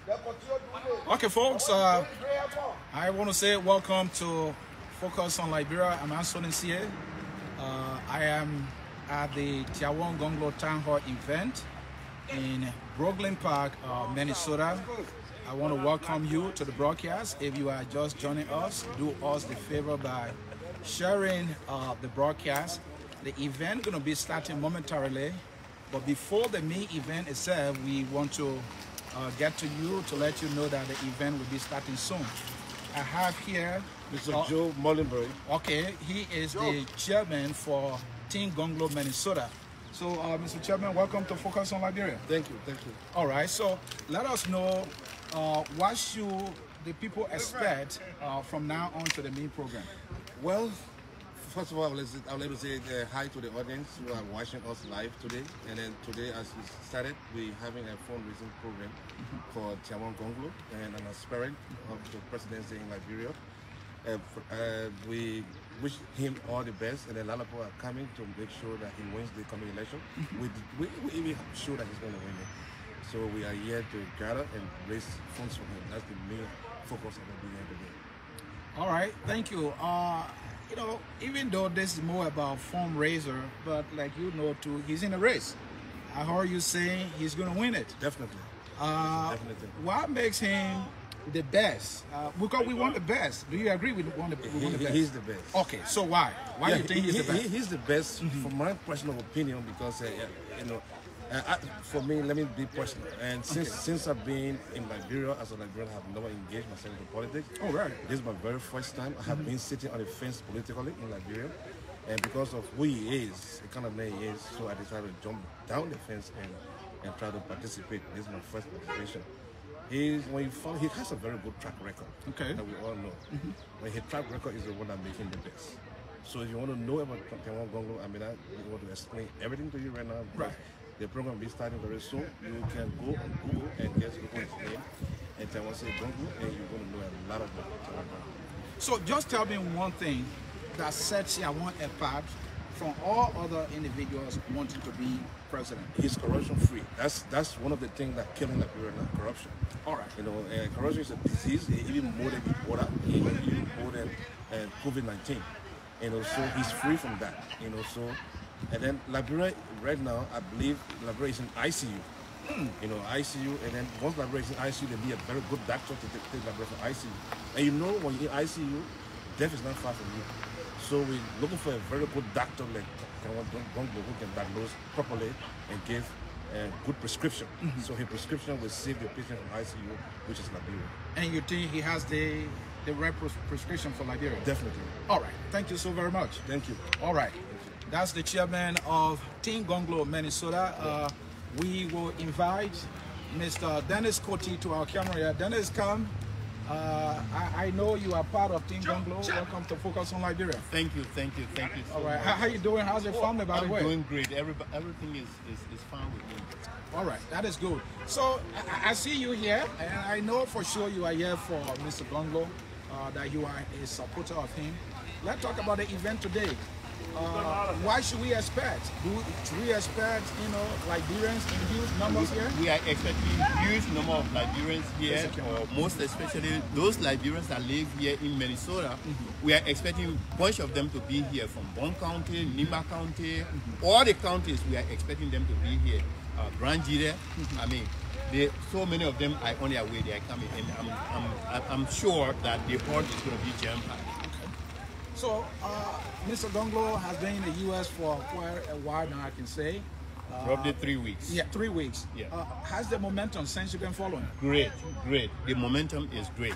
Okay, folks, I want to say welcome to Focus on Liberia. I'm Anthony C.A. I am at the Taiwan Gongloe Town Hall event in Brooklyn Park, Minnesota. I want to welcome you to the broadcast. If you are just joining us, do us the favor by sharing the broadcast. The event is going to be starting momentarily, but before the main event itself, we want to get to you to let you know that the event will be starting soon. I have here Mr. Joe Mullenberry. Okay, he is the chairman for Taiwan Gongloe, Minnesota. So, Mr. Chairman, welcome to Focus on Liberia. Thank you, thank you. All right, so let us know what should the people expect from now on to the main program. Well, first of all, I would like to say hi to the audience who are watching us live today. And then today, as we started, we're having a fundraising program for Taiwan Gongloe and an aspirant of the presidency in Liberia. We wish him all the best, and a lot of people are coming to make sure that he wins the coming election. We even sure that he's going to win it. So we are here to gather and raise funds for him. That's the main focus of the being today. All right, thank you. You know, even though this is more about fundraiser, but like you know too, he's in a race. I heard you saying he's going to win it. Definitely. Definitely. What makes him the best? Because we want the best. Do you agree we want the best? He's the best. Okay, so why? Why do you think he's the best? He's the best, from my personal opinion, because you know, for me, let me be personal. And since I've been in Liberia as a Liberian, I have never engaged myself in politics. Oh, right. This is my very first time. I have been sitting on the fence politically in Liberia. And because of who he is, the kind of man he is, so I decided to jump down the fence and try to participate. This is my first participation. He has a very good track record, okay, that we all know. But his track record is the one that makes him the best. So if you want to know about Taiwan Gongloe, I want to explain everything to you right now. Right. The program will be starting very soon. You can go on Google and just Google his name and Taiwan Gongloe, and you're going to know a lot about Taiwan Gongloe. So just tell me one thing that sets Taiwan apart from all other individuals wanting to be president. He's corruption free. That's one of the things that killing Liberia now, corruption. All right. You know, corruption is a disease, even more than Ebola, even more than COVID-19. You know, so he's free from that. You know, so. And then Liberia, right now, I believe Liberia is in ICU. You know, ICU, and then once Liberia is in ICU, there'll be a very good doctor to take Liberia from ICU. And you know, when you're in ICU, death is not far from you. So we're looking for a very good doctor like Taiwan Gongloe who can diagnose properly and give a good prescription. So his prescription will save the patient from ICU, which is Liberia. And you think he has the right prescription for Liberia? Definitely. All right. Thank you so very much. Thank you. All right. That's the chairman of Taiwan Gongloe, Minnesota. We will invite Mr. Dennis Coty to our camera here. Dennis, come. I know you are part of Taiwan Gongloe. Welcome to Focus on Liberia. Thank you, thank you, thank you. All right. How you doing? How's your family, by the way? I'm doing great. Everything is fine with me. All right, that is good. So I see you here, and I know for sure you are here for Mr. Gongloe, that you are a supporter of him. Let's talk about the event today. Why should we expect? Should we expect, you know, Liberians in huge numbers here? We are expecting huge number of Liberians here, most especially those Liberians that live here in Minnesota. We are expecting a bunch of them to be here from Bon County, Nimba County, all the counties. We are expecting them to be here. Grand Jide, I mean, so many of them are on their way. They are coming, and I'm sure that the hall is going to be jam-packed. So, Mr. Gongloe has been in the U.S. for quite a while now, I can say. Probably 3 weeks. Yeah, 3 weeks. Yeah. Has the momentum since you've been following? Great, great. The momentum is great.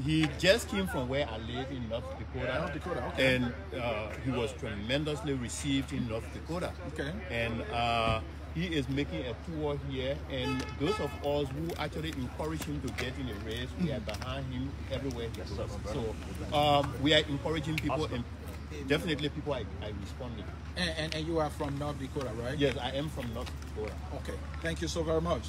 He just came from where I live in North Dakota. North Dakota, okay. And he was tremendously received in North Dakota. Okay. And he is making a tour here, and those of us who actually encourage him to get in the race, we are behind him everywhere he goes. So we are encouraging people, and definitely people are responding. And you are from North Dakota, right? Yes, I am from North Dakota. Okay, thank you so very much.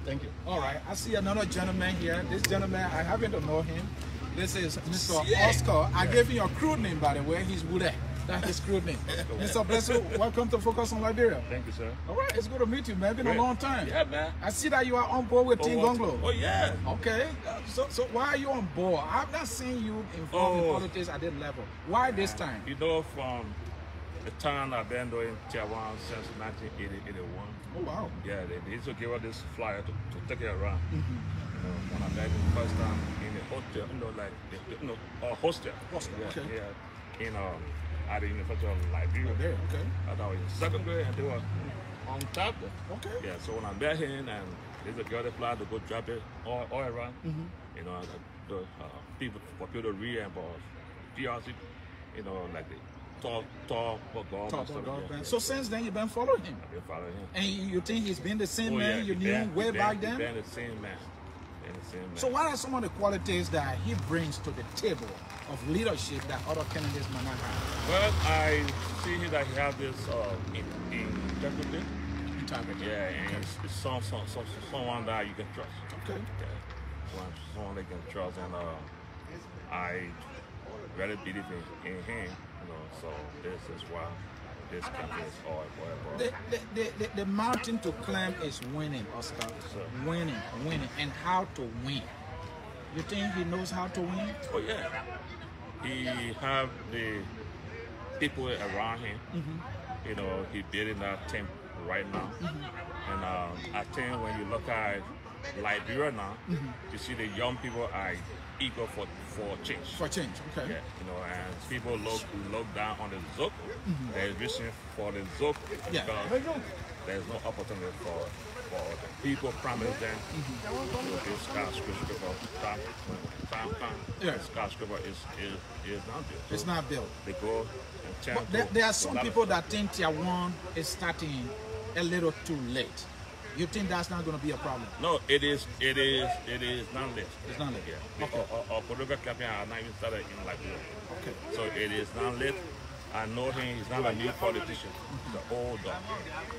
Thank you. All right, I see another gentleman here. This gentleman, I happen to know him. This is Mr. Oscar. I gave him your crew name, by the way. He's Wule. That's his crew name. Mr. Blesso, welcome to Focus on Liberia. Thank you, sir. All right, it's good to meet you, man. Been a long time. Yeah, man. I see that you are on board with Team Gongloe. Oh, yeah. Okay. So why are you on board? I've not seen you involved in politics at that level. Why this time? You know, from the time I've been doing Taiwan since 1981. Oh, wow. Yeah, they used to give us this flyer to take it around. You know, when I met the first time in the hotel, you know, like, hostel. Hostel, yeah, okay. Yeah, at the University of Liberia. There, okay. And I was in second grade and they were on top there. Okay. Yeah, so when I met him and there's a girl that fly to go drop it all around, you know, the people for people to read about PRC, you know, like the talk for God. Yeah. So since then you've been following him? I've been following him. And you think he's been the same man you knew way back then? He's been the same man. So what are some of the qualities that he brings to the table of leadership that other candidates might not have? Well, I see that he has this integrity. Integrity. Yeah, and it's someone that you can trust. Okay. Yeah, someone that you can trust, and I really believe in him. You know, so this is why this campaign is all about. The mountain to climb is winning, Oscar. Winning, and how to win. You think he knows how to win? Oh yeah, he have the people around him. You know, he building that team right now, and I think when you look at Liberia now, you see the young people are eager for change. For change, okay. Yeah, you know, and people look down on the Zook. There's reason for the Zook because there's no opportunity for the people promise them this skyscraper this skyscraper is not built. It's not built. They go and but there are some people that think Tier 1 is starting a little too late. You think that's not going to be a problem? No, it is not late. It's not late. Yeah. Okay. Our political campaign has not even started in Liberia. Okay. So it is not late. I know him. He's not a new politician. He's an old dog.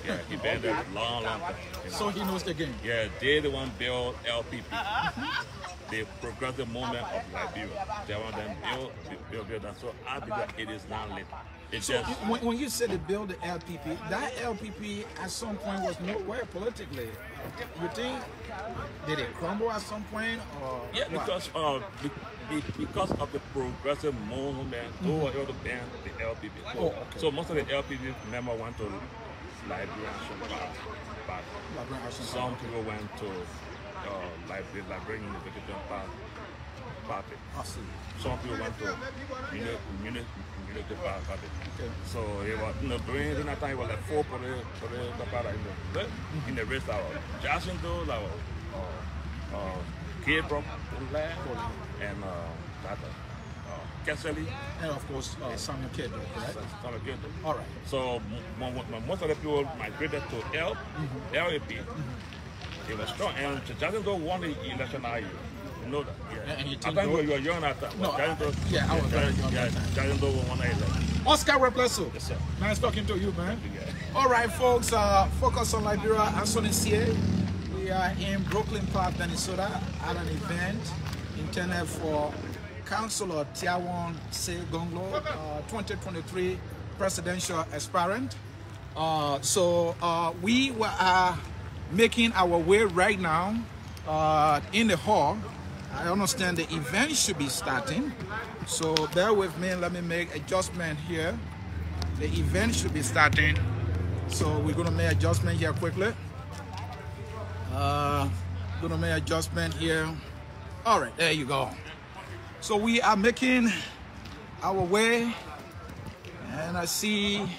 Yeah, he's been there a long time. You know? So he knows the game. Yeah, they the one build LPP. The progressive movement of Liberia. They want them build that. So I believe that it is not late. It's so just, when you say they build the LPP, that LPP at some point was nowhere politically. You think did it crumble at some point, or yeah, because of the progressive movement, who were able to ban the LPP. Oh, okay. So most of the LPP members went to Liberia Party. Some people went to Liberian Unification Party. I see. Some people went to Unity Party. Okay. So it was, during that time, it was like 4 political parties in the race. Jacinto, Cllr, and Cllr, and of course Samuel Cllr, right? Samuel Cllr. All right. So most of the people migrated to LAP. It was strong, and Jacinto won the election that year. You know that. Yeah. And I think you were young at that time. No, I was very young at that time. Jacinto won the election. Oscar Replesso. Yes, sir. Nice talking to you, man. All right, folks. Focus on Liberia. Anthony Cllr. We are in Brooklyn Park, Minnesota, at an event intended for Councilor Taiwan Gongloe, 2023 presidential aspirant. So we are making our way right now in the hall. I understand the event should be starting, so bear with me. Let me make adjustment here. The event should be starting, so we're gonna make adjustment here quickly. Gonna make adjustment here. All right, there you go. So we are making our way, and I see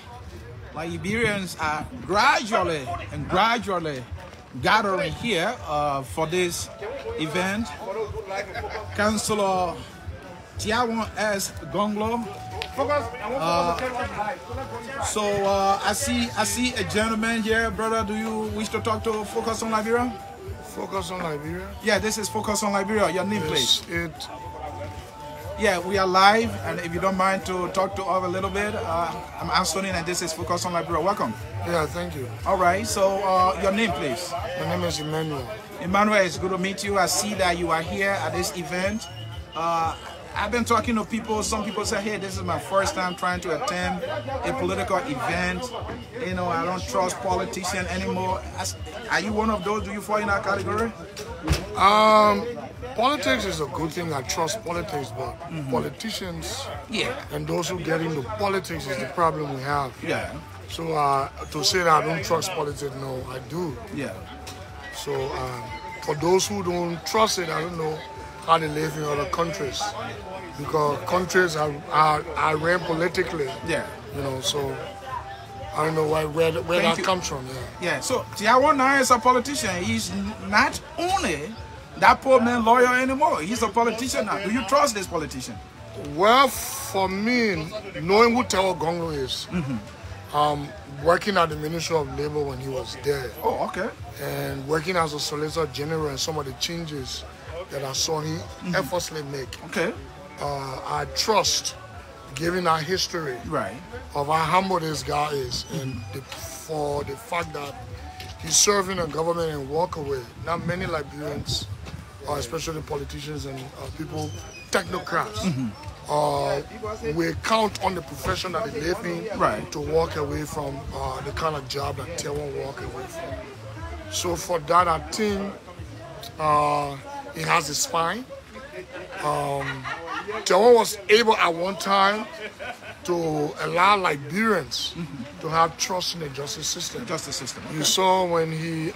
Liberians are gradually gathering here for this event. Councilor Taiwan Gongloe. So I see a gentleman here, brother. Do you wish to talk to Focus on Liberia? Focus on Liberia? Yeah, this is Focus on Liberia. Your name, please. Yeah, we are live, and if you don't mind to talk to us a little bit, I'm Anthony, and this is Focus on Liberia. Welcome. Yeah, thank you. All right, so your name, please. My name is Emmanuel. Emmanuel, it's good to meet you. I see that you are here at this event. I I've been talking to people. Some people say, hey, this is my first time trying to attend a political event. You know, I don't trust politicians anymore. Are you one of those? Do you fall in that category? Politics is a good thing. I trust politics, but politicians and those who get into politics is the problem we have. Yeah. So to say that I don't trust politics, no, I do. Yeah. So for those who don't trust it, I don't know how they live in other countries, because countries are ran politically. Yeah. You know, so I don't know where that comes from. Yeah. So Taiwan now is a politician. He's not only that poor man lawyer anymore. He's a politician now. Do you trust this politician? Well, for me, knowing who Taiwan Gongloe is, working at the Ministry of Labor when he was there. Oh, okay. And working as a Solicitor General and some of the changes that I saw him effortlessly make. Okay. I trust, given our history of how humble this guy is, and for the fact that he's serving a government and walk away. Not many Liberians, especially politicians and people, technocrats, we count on the profession that they live in to walk away from the kind of job that Taiwan walk away from. So for that, I think it has a spine. Taiwan was able at one time to allow Liberians to have trust in the justice system. You saw when he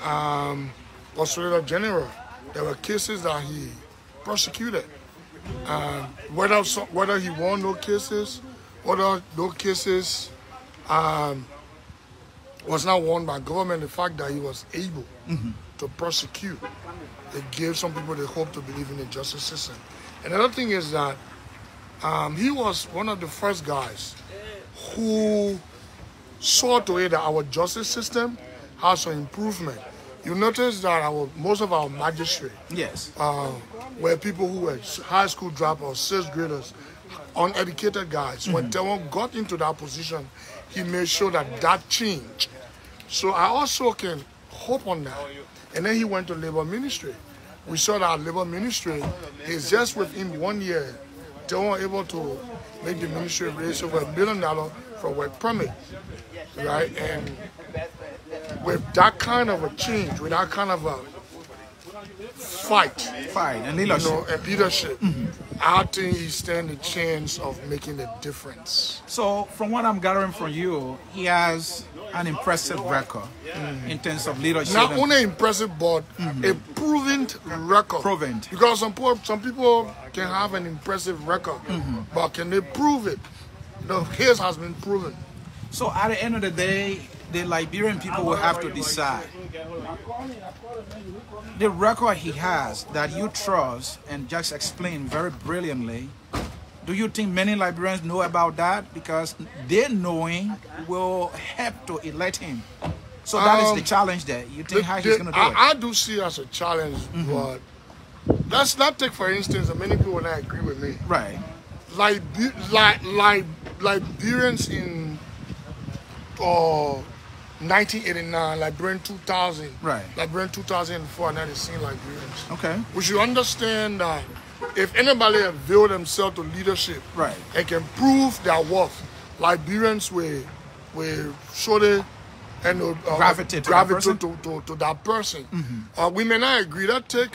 was Solicitor General, there were cases that he prosecuted. Whether he won those cases, whether those cases was not won by government, the fact that he was able to prosecute, it gave some people the hope to believe in the justice system. Another thing is that he was one of the first guys who saw to it that our justice system has some improvement. You notice that most of our magistrates were people who were high school dropouts, sixth graders, uneducated guys. When Taiwan got into that position, he made sure that that changed. So I also can hope on that. And then he went to Labor Ministry. We saw that Labor Ministry is just within 1 year, they were able to make the ministry raise over $1 billion for work permit, right? And with that kind of a change, with that kind of a fight and leadership, I think he stands a chance of making a difference. So from what I'm gathering from you, he has an impressive record in terms of leadership. Not only impressive, but a proven record. Because some people can have an impressive record, but can they prove it? His has been proven. So at the end of the day, the Liberian people will have to decide. The record he has that you trust and just explained very brilliantly, do you think many Liberians know about that? Because their knowing will help to elect him. So that is the challenge there. You think how he's going to do it? I do see it as a challenge, but let's not take, for instance, and many people will not agree with me. Right. Liberians in 1989, Liberian 2000, Liberian 2004, and now they seen Liberians. Okay. We should understand that if anybody avail themselves to leadership and can prove their worth, Liberians will surely gravitate to that person. We may not agree. That take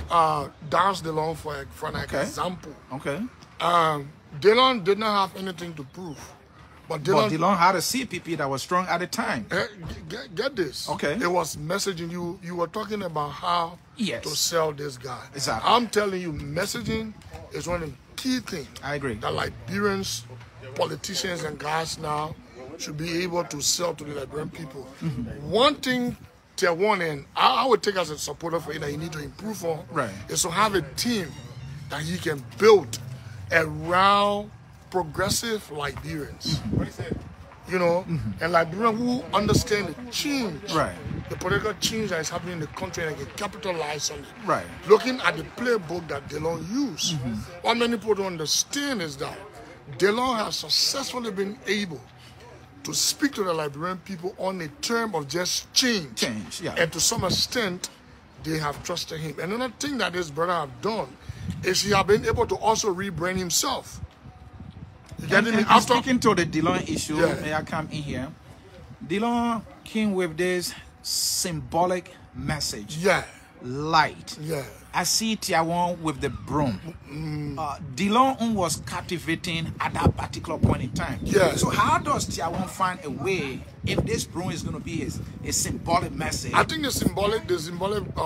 Dance DeLong for an example. Okay. DeLong did not have anything to prove. But DeLong had a CPP that was strong at the time. Get this. Okay. It was messaging. You were talking about how to sell this guy. Exactly. I'm telling you, messaging is one of the key things. I agree. That Liberians, politicians and guys now should be able to sell to the Liberian people. One thing Taiwan, and I would take as a supporter for it that you need to improve on, is to have a team that he can build around progressive Liberians, you know, and Liberians who understand the change, the political change that is happening in the country, and can capitalize on it. Looking at the playbook that DeLong used, what many people don't understand is that DeLong has successfully been able to speak to the Liberian people on a term of just change. And to some extent, they have trusted him. And another thing that this brother have done is he have been able to also rebrand himself. You getting me? After speaking to the Dillon issue, yeah. may I come in here? Dillon came with this symbolic message. Yeah. Light. Yeah. I see Taiwan with the broom. Dillon was captivating at that particular point in time. Yeah. So how does Taiwan find a way if this broom is going to be a symbolic message? I think the symbolic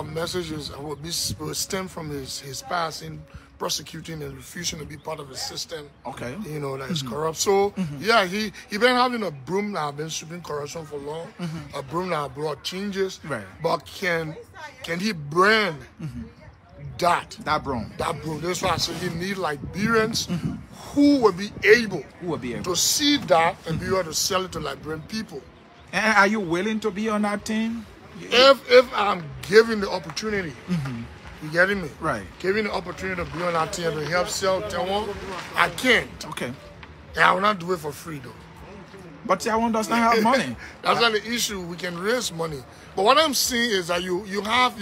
message will stem from his past in prosecuting and refusing to be part of a system. Okay. You know, that is corrupt. So yeah, he been having a broom that have been sweeping corruption for long. A broom that have brought changes. Right. But can he brand that broom? That's why I say he need Liberians who will be able to see that and be able to sell it to Liberian people. And are you willing to be on that team? If I'm given the opportunity, you getting me? Right. Given the opportunity to be on that team to help sell Taiwan, I can't. Okay. And I will not do it for free though. But Taiwan does not have money. That's not the issue. We can raise money. But what I'm saying is that you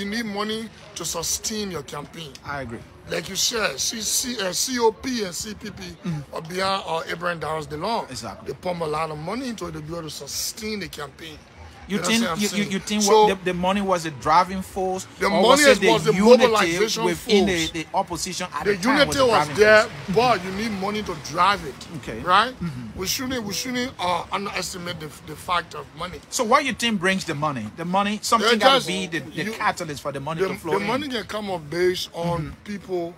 need money to sustain your campaign. I agree. Like you said, COP and CPP are beyond Abraham Downs DeLong. Exactly. They pump a lot of money into it to be able to sustain the campaign. You think so, the money was a driving force? The money was the mobilization within force. The opposition at the the time unity was there, force. but you need money to drive it. Okay. Right? We shouldn't underestimate the fact of money. So what you think brings the money? The money, something got to be the catalyst for the money to flow The money can come up based on people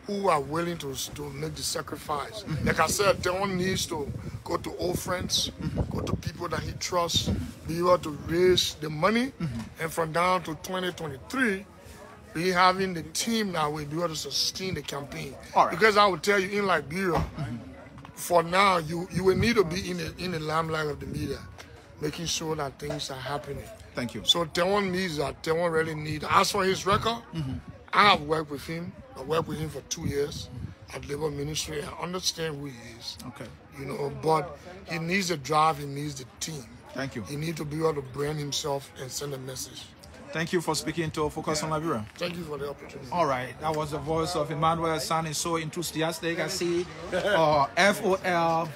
who are willing to make the sacrifice. Like I said, Taiwan needs to go to old friends, go to people that he trusts, be able to raise the money, and from down to 2023, be having the team that will be able to sustain the campaign. All right. Because I will tell you, in Liberia, for now, you will need to be in the limelight of the media, making sure that things are happening. Thank you. So Taiwan needs that. Taiwan really needs. As for his record, I have worked with him. I worked with him for 2 years at Labor Ministry. I understand who he is. Okay. You know, but he needs the drive, he needs the team. Thank you. He needs to be able to brand himself and send a message. Thank you for speaking to Focus on Liberia. Thank you for the opportunity. All right. That was the voice of Emmanuel sounding so enthusiastic. I see FOL,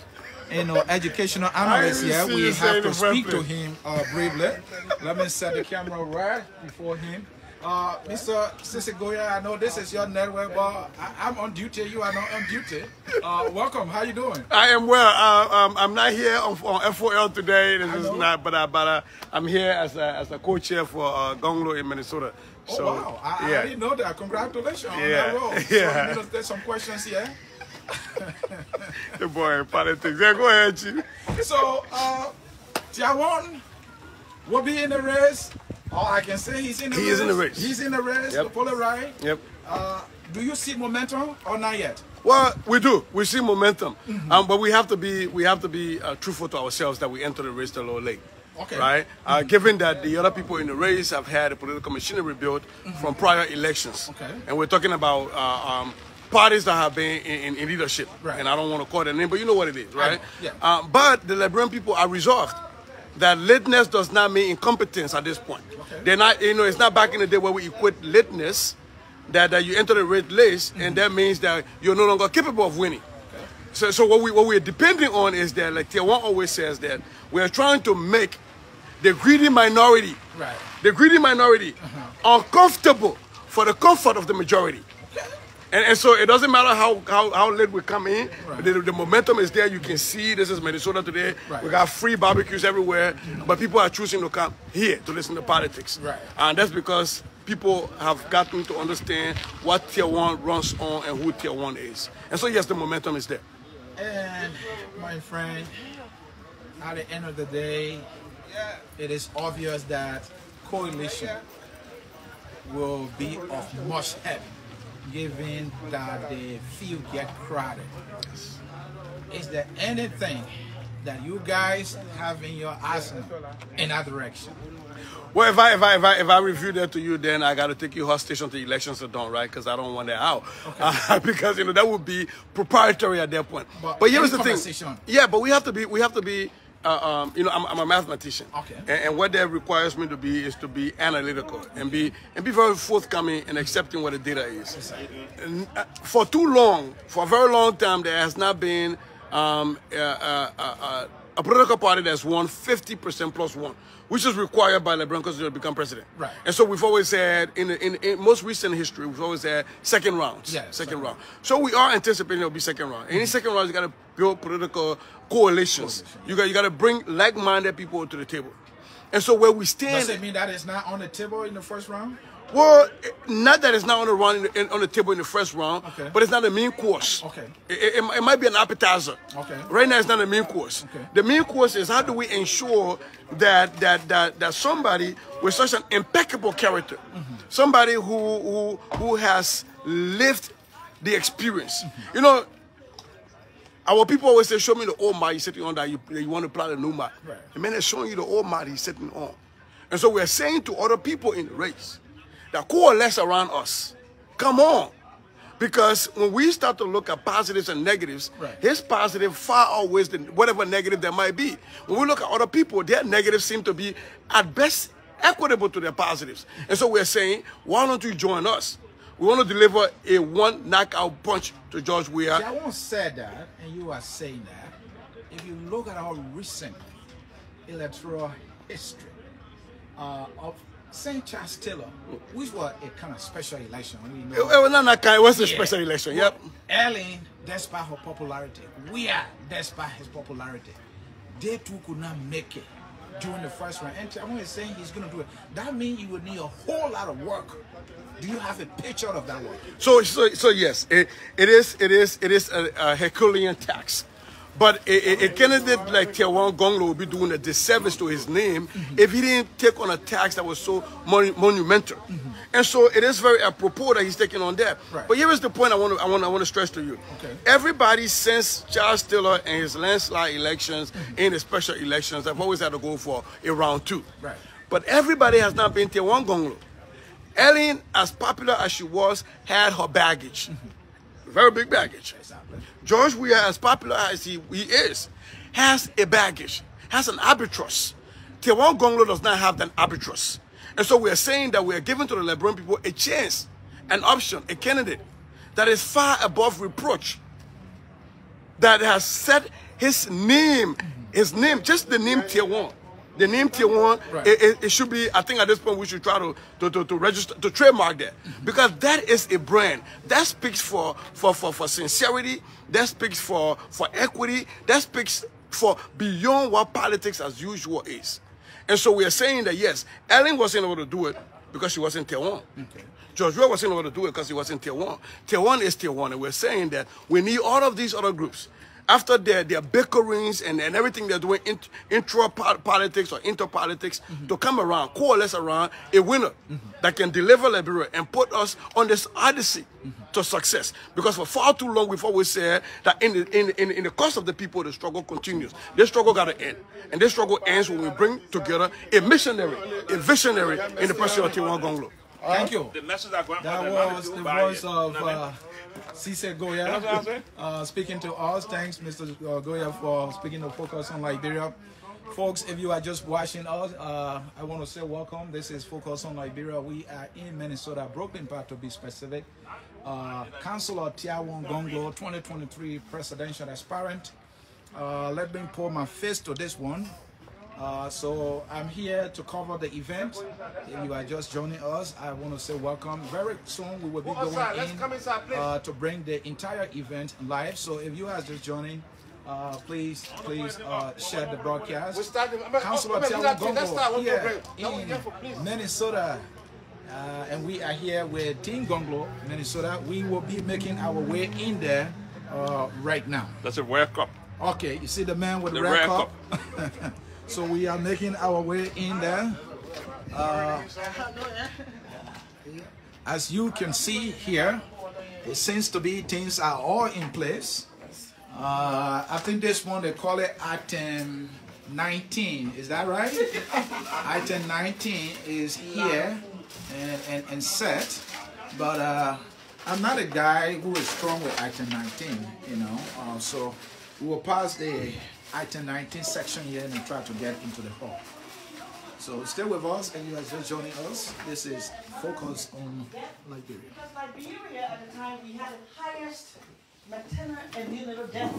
educational analyst here. We have to speak to him briefly. Let me set the camera right before him. Mr. Sisigoya, I know this is your network, but I'm on duty. You are not on duty. Welcome. How you doing? I am well. I'm not here on FOL today. This is not, but I'm here as a co-chair for Gongloe in Minnesota. So, oh wow! I didn't know that. Congratulations on that role. Yeah. So I'm gonna take some questions here. The boy, politics. Yeah, go ahead, Chief. So, Taiwan will be in the race. Oh, I can say he's in the race. He is in the race. He's in the race. Yep. To pull it right. Yep. Do you see momentum or not yet? Well, we do. We see momentum, but we have to be truthful to ourselves that we enter the race a little late. Okay. Right. Given that the other people in the race have had a political machinery built from prior elections, Okay. and we're talking about parties that have been in leadership, Right. and I don't want to call their name, but you know what it is, right? Yeah. But the Liberian people are resolved that lateness does not mean incompetence at this point. Okay. They're not, it's not back in the day where we equate lateness, that you enter the red race, and that means that you're no longer capable of winning. Okay. So what we're depending on is that, like Taiwan always says, that we're trying to make the greedy minority, uncomfortable for the comfort of the majority. And so it doesn't matter how late we come in, the momentum is there. You can see this is Minnesota today. Right. We got free barbecues everywhere, but people are choosing to come here to listen to politics. Right. And that's because people have gotten to understand what Tier 1 runs on and who Tier 1 is. And so yes, the momentum is there. And my friend, at the end of the day, it is obvious that coalition will be of much help, given that the field get crowded. Is there anything that you guys have in your arsenal in that direction? Well, if I review that to you, then I got to take you hostage until the elections are done, right? Because I don't want that out. Okay. Because that would be proprietary at that point. But here's the thing. Yeah, but we have to be I'm a mathematician. Okay. And what that requires me to be is to be analytical and be very forthcoming and accepting what the data is. And, for a very long time, there has not been a political party that's won 50% plus one, which is required by Liberian Constitution to become president. Right. And so we've always had, in most recent history, we've always had second rounds. Yeah, second round. So we are anticipating there'll be second round. Any second round, you got to build political coalitions. You got to bring like-minded people to the table. And so where we stand... Does it mean that it's not on the table in the first round? Well, not that it's not on the table in the first round, okay, but it's not the main course. Okay. It might be an appetizer. Okay. Right now, it's not the main course. Okay. The main course is how do we ensure that somebody with such an impeccable character, somebody who has lived the experience. You know, our people always say, show me the old mat you're sitting on that you want to plant a new mat. Right. The man is showing you the old mat he's sitting on. And so we're saying to other people in the race that coalesce around us. Come on. Because when we start to look at positives and negatives, right, his positive far outweighs whatever negative there might be. When we look at other people, their negatives seem to be, at best, equitable to their positives. And so we're saying, why don't you join us? We want to deliver a one knockout punch to George Weah. See, I won't say that, and you are saying that. If you look at our recent electoral history of St. Charles Taylor, which was a kind of special election. We know it was not that kind. It was a special election. Well, yep. Ellen, despite her popularity, Weah, despite his popularity, they too could not make it during the first round. And I'm saying he's going to do it. That means you would need a whole lot of work. Do you have a picture of that work? So yes, it is a Herculean task. But a candidate like Taiwan Gongloe would be doing a disservice to his name if he didn't take on a tax that was so monumental. And so it is very apropos that he's taking on that. Right. But here is the point I want to stress to you. Okay. Everybody since Charles Taylor and his landslide elections and the special elections have always had to go for a round two. Right. But everybody has not been Taiwan Gongloe. Ellen, as popular as she was, had her baggage. Very big baggage. George Weah, as popular as he is, has a baggage, has an arbitrage. Taiwan Gongloe does not have that arbitrage. And so we are saying that we are giving to the Liberian people a chance, an option, a candidate that is far above reproach, that has set his name, just the name Taiwan. The name Taiwan, right, it should be, I think at this point we should try to register, to trademark that. Because that is a brand. That speaks for sincerity, that speaks for equity, that speaks for beyond what politics as usual is. And so we are saying that yes, Ellen wasn't able to do it because she was in Taiwan. Okay. George Weah wasn't able to do it because he was in Taiwan. Taiwan is Taiwan, and we're saying that we need all of these other groups. After their bickerings and everything they're doing, intra-politics or inter-politics, to come around, coalesce around a winner that can deliver Liberia and put us on this odyssey to success. Because for far too long, we've always said that in the course of the people, the struggle continues. This struggle got to end. And this struggle ends when we bring together a missionary, a visionary in the person of Taiwan Gongloe. Thank you. The message that was the voice of Cllr Goya speaking to us. Thanks, Mr. Goya, for speaking to Focus on Liberia. Folks, if you are just watching us, I want to say welcome. This is Focus on Liberia. We are in Minnesota, Brooklyn Park to be specific. Councilor Taiwan Gongloe, 2023 presidential aspirant. Let me pour my fist to this one. So I'm here to cover the event. If you are just joining us, I want to say welcome. Very soon we will be going in to bring the entire event live. So if you are just joining, please share the broadcast. Councilor Taiwan Gongloe here in Minnesota, and we are here with Team Gongloe, Minnesota. We will be making our way in there right now. That's a rare cup. Okay, you see the man with the rare cup. So we are making our way in there. As you can see here, it seems to be things are all in place. I think this one they call it item 19. Is that right? Item 19 is here and set. But I'm not a guy who is strong with item 19, you know. So we will pass the Item 19 section here and try to get into the hall. So stay with us, and you are just joining us. This is Focus on Liberia. Because Liberia at the time, we had the highest maternal and neonatal death.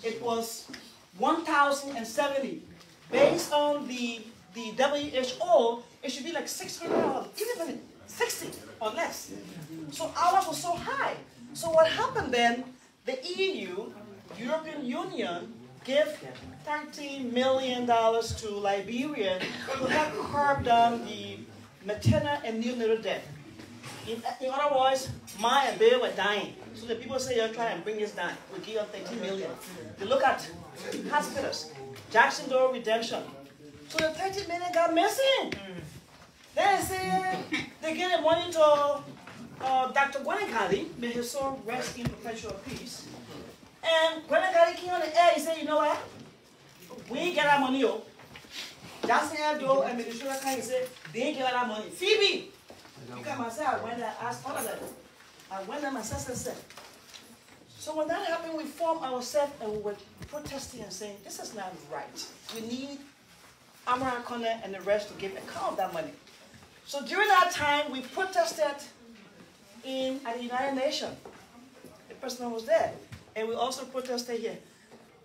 It was 1,070. Based on the WHO, it should be like 600 or even 60 or less. So ours was so high. So what happened then, the EU, European Union, gave $13 million to Liberia to help curb down the maternal and neonatal death. In other words, Ma and Bear were dying. So the people say, you're trying to bring this down. We give you $13 million. They look at hospitals, Jackson Dole Redemption. So the $13 million got missing. Then they say they gave the money to Dr. Gwenikali, may his soul rest in perpetual peace. And Gwenikali came on the air, he said, you know what? We ain't get our money, yo. Jackson Dole and Minister Khan said, they ain't get our money. Phoebe! Because myself, I went and asked all of them. I went and my sister said. So when that happened, we formed ourselves and we were protesting and saying, this is not right. We need Amara Connor and the rest to give account of that money. So during that time, we protested at the United Nations. The president was there. And we also protested here.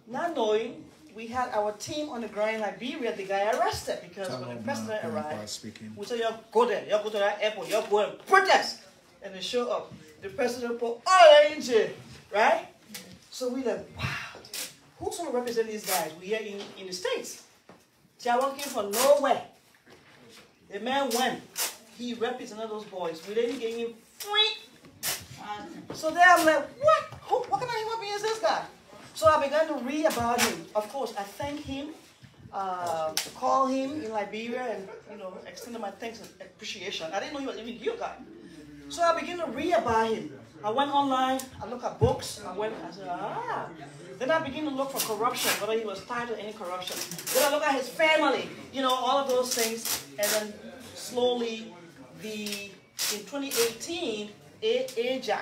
Not knowing, we had our team on the ground in Liberia, the guy arrested because when the president arrived, we said, you go there, you go to that airport, you go and protest. And they show up. The president put all in jail, right? So we like, wow, who's going to represent these guys? We here in the States. Taiwan came from nowhere. The man went. He represented those boys. We didn't get him free. So then I'm like, what? What kind of human being is this guy? So I began to read about him. Of course, I thank him, call him in Liberia, and extended my thanks and appreciation. I didn't know he was even here, guy. So I began to read about him. I went online. I looked at books. I said, ah. Then I began to look for corruption, whether he was tied to any corruption. Then I looked at his family, all of those things, and then slowly, in 2018, AJAC,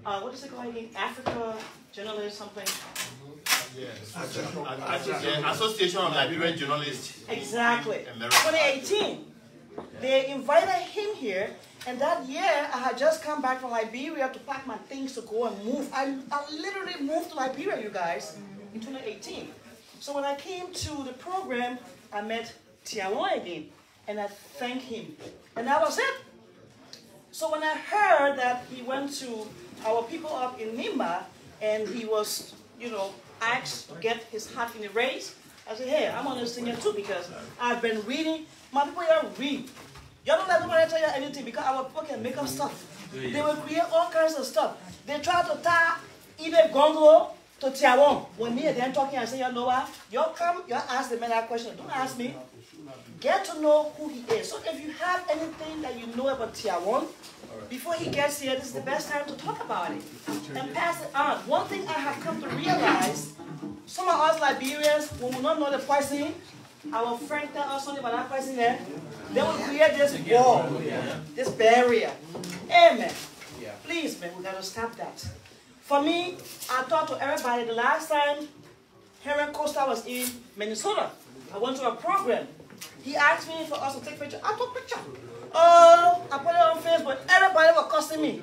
what is it called again? Africa Journalist something? Yes. Association of Liberian Journalists. Exactly. 2018. They invited him here, and that year I had just come back from Liberia to pack my things to go and move. I literally moved to Liberia, you guys, in 2018. So when I came to the program, I met Taiwan again, and I thanked him. And that was it. So when I heard that he went to our people up in Nimba, and he was, asked to get his hat in the race, I said, hey, I'm on this thing here too, because I've been reading. My people here read. You don't let nobody tell you anything, because our people can make up stuff. They will create all kinds of stuff. They try to tie either Gongloe to Taiwan. When me and them talking, I say, you know what? You come, you ask the man that question. Don't ask me. Get to know who he is. So if you have anything that you know about Taiwan, before he gets here, this is the best time to talk about it and pass it on. One thing I have come to realize, some of us Liberians, when we don't know the poison, our friend tell us something about that poison there, they will create this wall, this barrier. Amen. Please, man, we got to stop that. For me, I talked to everybody the last time Henry Costa was in Minnesota. I went to a program. He asked me for us to take pictures. I took picture. Oh, I put it on Facebook. Everybody was cussing me.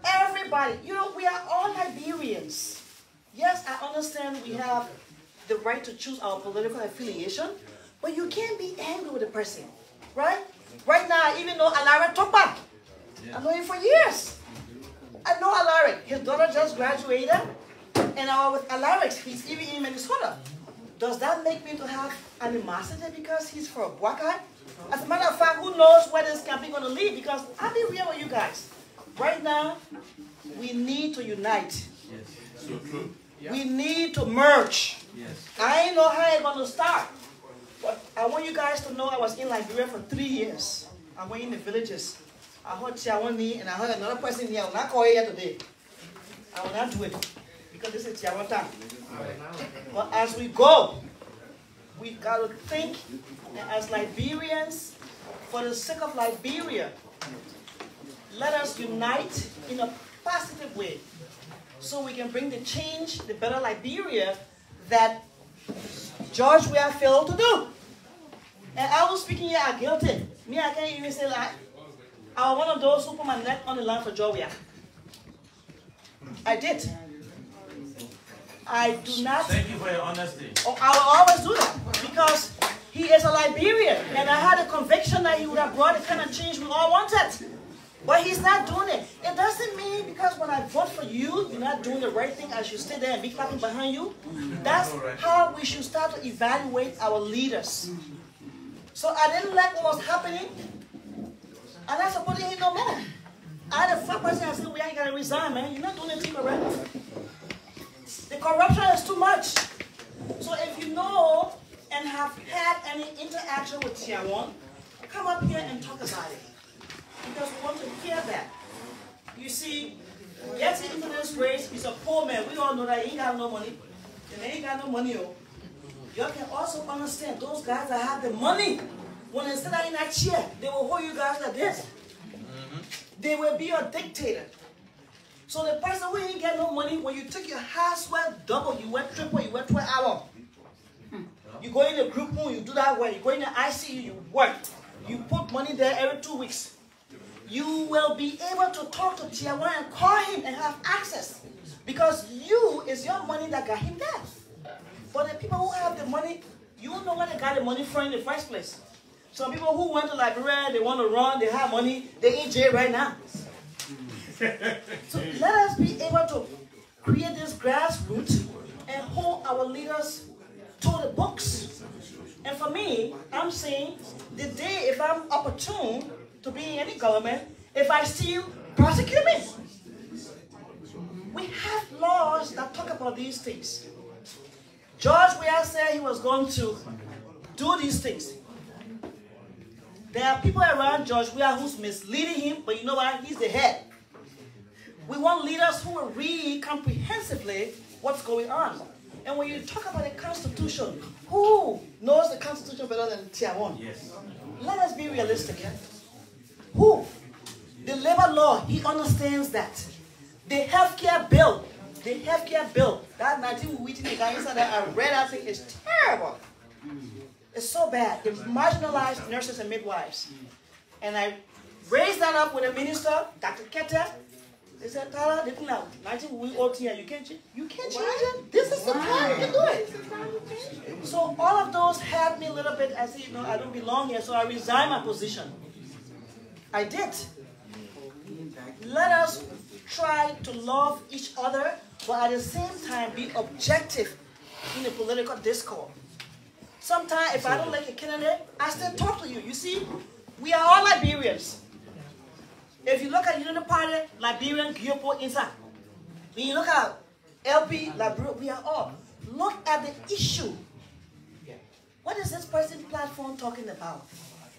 Everybody. We are all Liberians. Yes, I understand we have the right to choose our political affiliation, but you can't be angry with a person, right? Right now, even though Alaric talk back, I know him for years. I know Alaric. His daughter just graduated, and I was with Alaric. He's even in Minnesota. Does that make me to have animosity because he's for a black guy? As a matter of fact, who knows where this campaign is going to lead? Because I'll be real with you guys. Right now, we need to unite. Yes. So true. We need to merge. Yes. I ain't know how it's going to start. But I want you guys to know I was in Liberia for 3 years. I went in the villages. I heard Tiawani and I heard another person here. I will not call here today. I will not do it. Because this is Tiawan time. But as we go, we got to think as Liberians, for the sake of Liberia, let us unite in a positive way so we can bring the change, the better Liberia that George we have failed to do. And I was speaking here are guilty. Me, I can't even say lie. I was one of those who put my neck on the line for Georgia. I did. I do not. Thank you for your honesty. Oh, I will always do that because he is a Liberian, and I had a conviction that he would have brought the kind of change we all wanted. But he's not doing it. It doesn't mean because when I vote for you, you're not doing the right thing, I should stay there and be clapping behind you. That's how we should start to evaluate our leaders. So I didn't like what was happening, and I supported him no more. I had a fat person and said, "We ain't gotta resign, man. You're not doing anything correct. The corruption is too much." So if you know and have had any interaction with Taiwan, come up here and talk about it. Because we want to hear that. You see, getting into this race is a poor man. We all know that he ain't got no money. And they ain't got no money. Oh. You can also understand those guys that have the money, when they sit in that chair, they will hold you guys like this. They will be a dictator. So the person who ain't get no money, when you took your half sweat double, you went triple, you went 12 hours. You go in the group home, you do that way. You go in the ICU, you work. You put money there every 2 weeks. You will be able to talk to Taiwan and call him and have access. Because you is your money that got him there. But the people who have the money, you don't know where they got the money from in the first place. Some people who went to Liberia, they want to run, they have money, they in jail right now. So let us be able to create this grassroots and hold our leaders to the books. And for me, I'm saying the day if I'm opportune to be in any government, if I steal, prosecute me. We have laws that talk about these things. George Weah said he was going to do these things. There are people around George Weah who's misleading him, but you know what? He's the head. We want leaders who will read comprehensively what's going on. And when you talk about the Constitution, who knows the Constitution better than Taiwan? Yes. Let us be realistic. Yeah? Who? The labor law, he understands that. The healthcare bill, that 19 weeks the guy inside that I read, I think is terrible. It's so bad. It marginalized nurses and midwives. And I raised that up with a minister, Dr. Cllr. They said, Tala, they now 19 week old here, you can't change. You can't change it. This is the time to do it. So all of those had me a little bit. I said, you know, I don't belong here, so I resigned my position. I did. Let us try to love each other, but at the same time be objective in the political discourse. Sometimes if I don't like a candidate, I still talk to you. You see, we are all Liberians. If you look at Unity Party, Liberian, Gyopo, inside. When you look at LP, Liberia, we are all. Look at the issue. What is this person's platform talking about?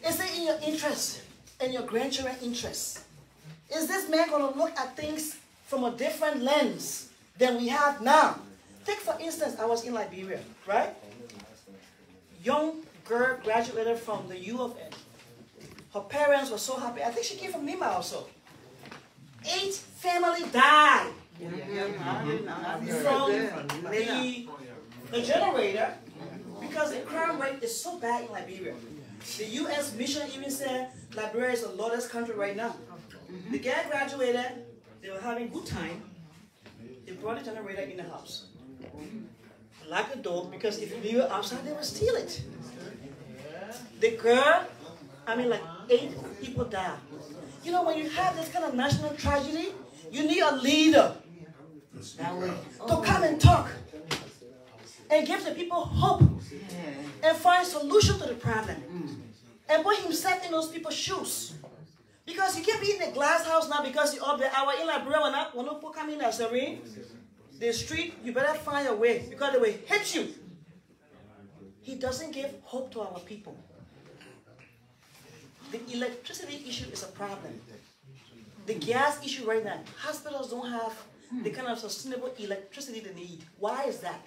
Is it in your interest and your grandchildren's interest? Is this man going to look at things from a different lens than we have now? Take for instance, I was in Liberia, right? Young girl graduated from the U of N. Her parents were so happy. I think she came from Lima also. 8 families died from the generator because the crime rate is so bad in Liberia. The U.S. mission even said Liberia is the lawless country right now. The guy graduated, they were having good time. They brought the generator in the house. Lock the door because if you leave it outside, they will steal it. The girl, I mean like 8 people died. You know, when you have this kind of national tragedy, you need a leader to come and talk and give the people hope and find solution to the problem and put himself in those people's shoes. Because you can't be in a glass house now because you're up there. I was in Liberia when people come in as a rain, the street, you better find a way because they will hit you. He doesn't give hope to our people. The electricity issue is a problem. The gas issue right now, hospitals don't have the kind of sustainable electricity they need. Why is that?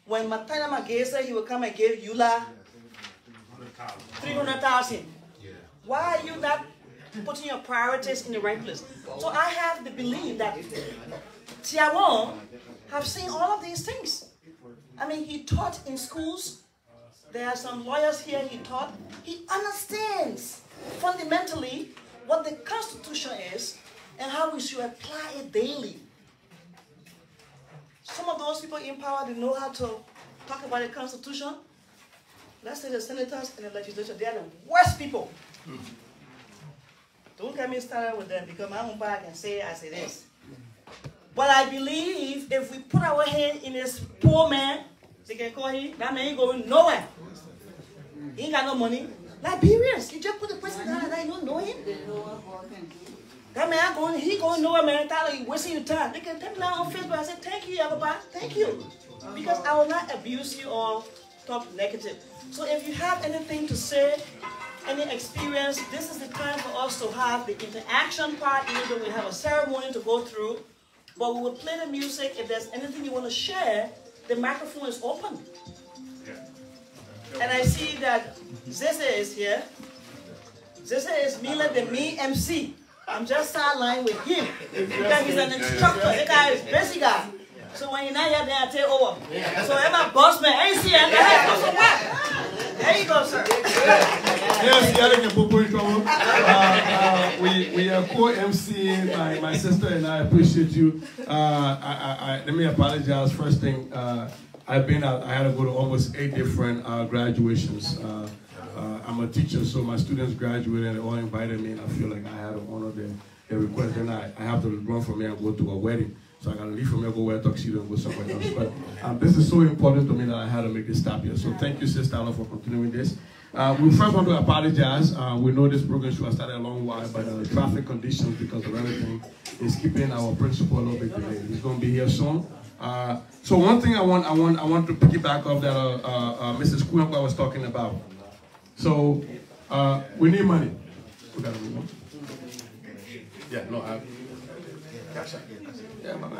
When Matana Magay said he would come and give Eula 300,000, why are you not putting your priorities in the right place? So I have the belief that Taiwan have seen all of these things. I mean, he taught in schools. There are some lawyers here he taught. He understands fundamentally what the Constitution is and how we should apply it daily. Some of those people in power, they know how to talk about the Constitution. Let's say the senators and the legislature, they are the worst people. Don't get me started with them because my own bag can say as it is. But I believe if we put our hand in this poor man, they can call him, that man ain't going nowhere. He ain't got no money. Liberians, you just put the person down and you don't know him. That man, he going nowhere, man. Tyler, you wasting your time. They can tell me now on Facebook. I said, thank you, everybody. Thank you. Because I will not abuse you or talk negative. So if you have anything to say, any experience, this is the time for us to have the interaction part, even though we have a ceremony to go through. But we will play the music. If there's anything you want to share, the microphone is open. And I see that Zeze is here. Zeze is Mila the Me MC. I'm just sidelined with him because he's an instructor. That guy is busy guy. So when you're not here, then I take over. So I'm a boss man. I ain't see him. There you go, sir. Yes, we are co-MC. My sister and I appreciate you. Let me apologize. First thing, I had to go to almost 8 different graduations. I'm a teacher, so my students graduated and they all invited me, and I feel like I had to honor their request. Then I have to run from here and go to a wedding. So I got to leave from here, go wear a tuxedo and go somewhere else. But this is so important to me that I had to make this stop here. So thank you, Sister Tyler, for continuing this. We first want to apologize. We know this program should have started a long while, but the traffic conditions, because of everything, is keeping our principal a little bit delayed. He's going to be here soon. So one thing I want to piggyback off that Mrs. Kuyampa was talking about. So we need money. We got to move on. Yeah, no,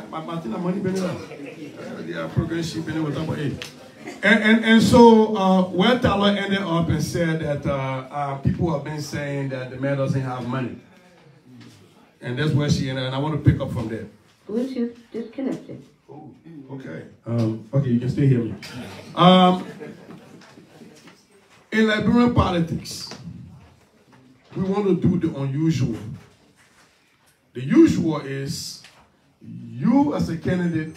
my thing, money been up. Yeah, program she been with number 8. And so where Tyler ended up and said that people have been saying that the man doesn't have money. And that's where she ended, and I want to pick up from there. Bluetooth disconnected. Oh, okay. Okay, you can still hear me. In Liberian politics, we want to do the unusual. The usual is you as a candidate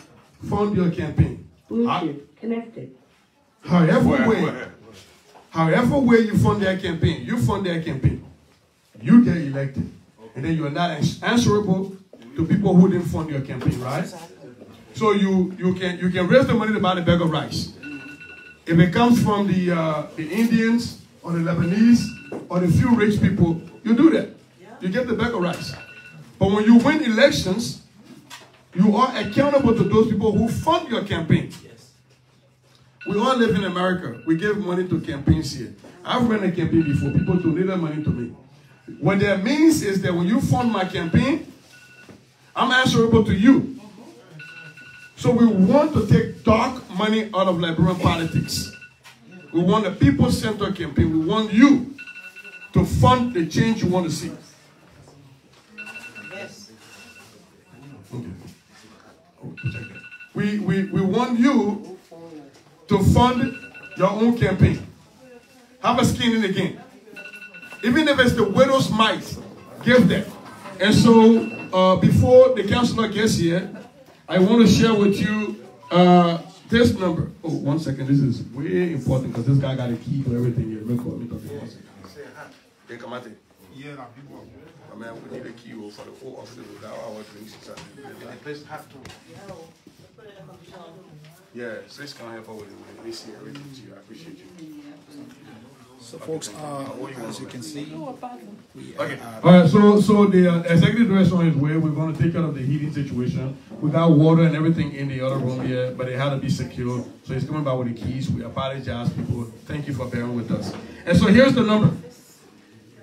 fund your campaign. Bluetooth connected. However way you fund their campaign, you get elected. And then you are not answerable to people who didn't fund your campaign, right? So you can raise the money to buy the bag of rice. If it comes from the Indians or the Lebanese or the few rich people, you do that. You get the bag of rice. But when you win elections, you are accountable to those people who fund your campaign. We all live in America. We give money to campaigns here. I've run a campaign before. People donated money to me. What that means is that when you fund my campaign, I'm answerable to you. So we want to take dark money out of Liberian politics. We want a people-centered campaign. We want you to fund the change you want to see. Yes. Okay. Oh, we want you to fund your own campaign. Have a skin in the game. Even if it's the widow's mite, give them. And so before the councillor gets here, I want to share with you this number. Oh, 1 second. This is way important because this guy got a key to everything here. Real quick. Let me talk to you 1 second. Hey, come on. Yeah, my man, we need a key for the whole office. That's how our drinks the place have to. Yeah, so it's going to help out with it. They see everything to you. I appreciate you. So, folks, as you can see, okay. All right. So the executive director on his way. We're going to take care of the heating situation. We got water and everything in the other room here, but it had to be secure. So he's coming back with the keys. We apologize, people. Thank you for bearing with us. And so here's the number.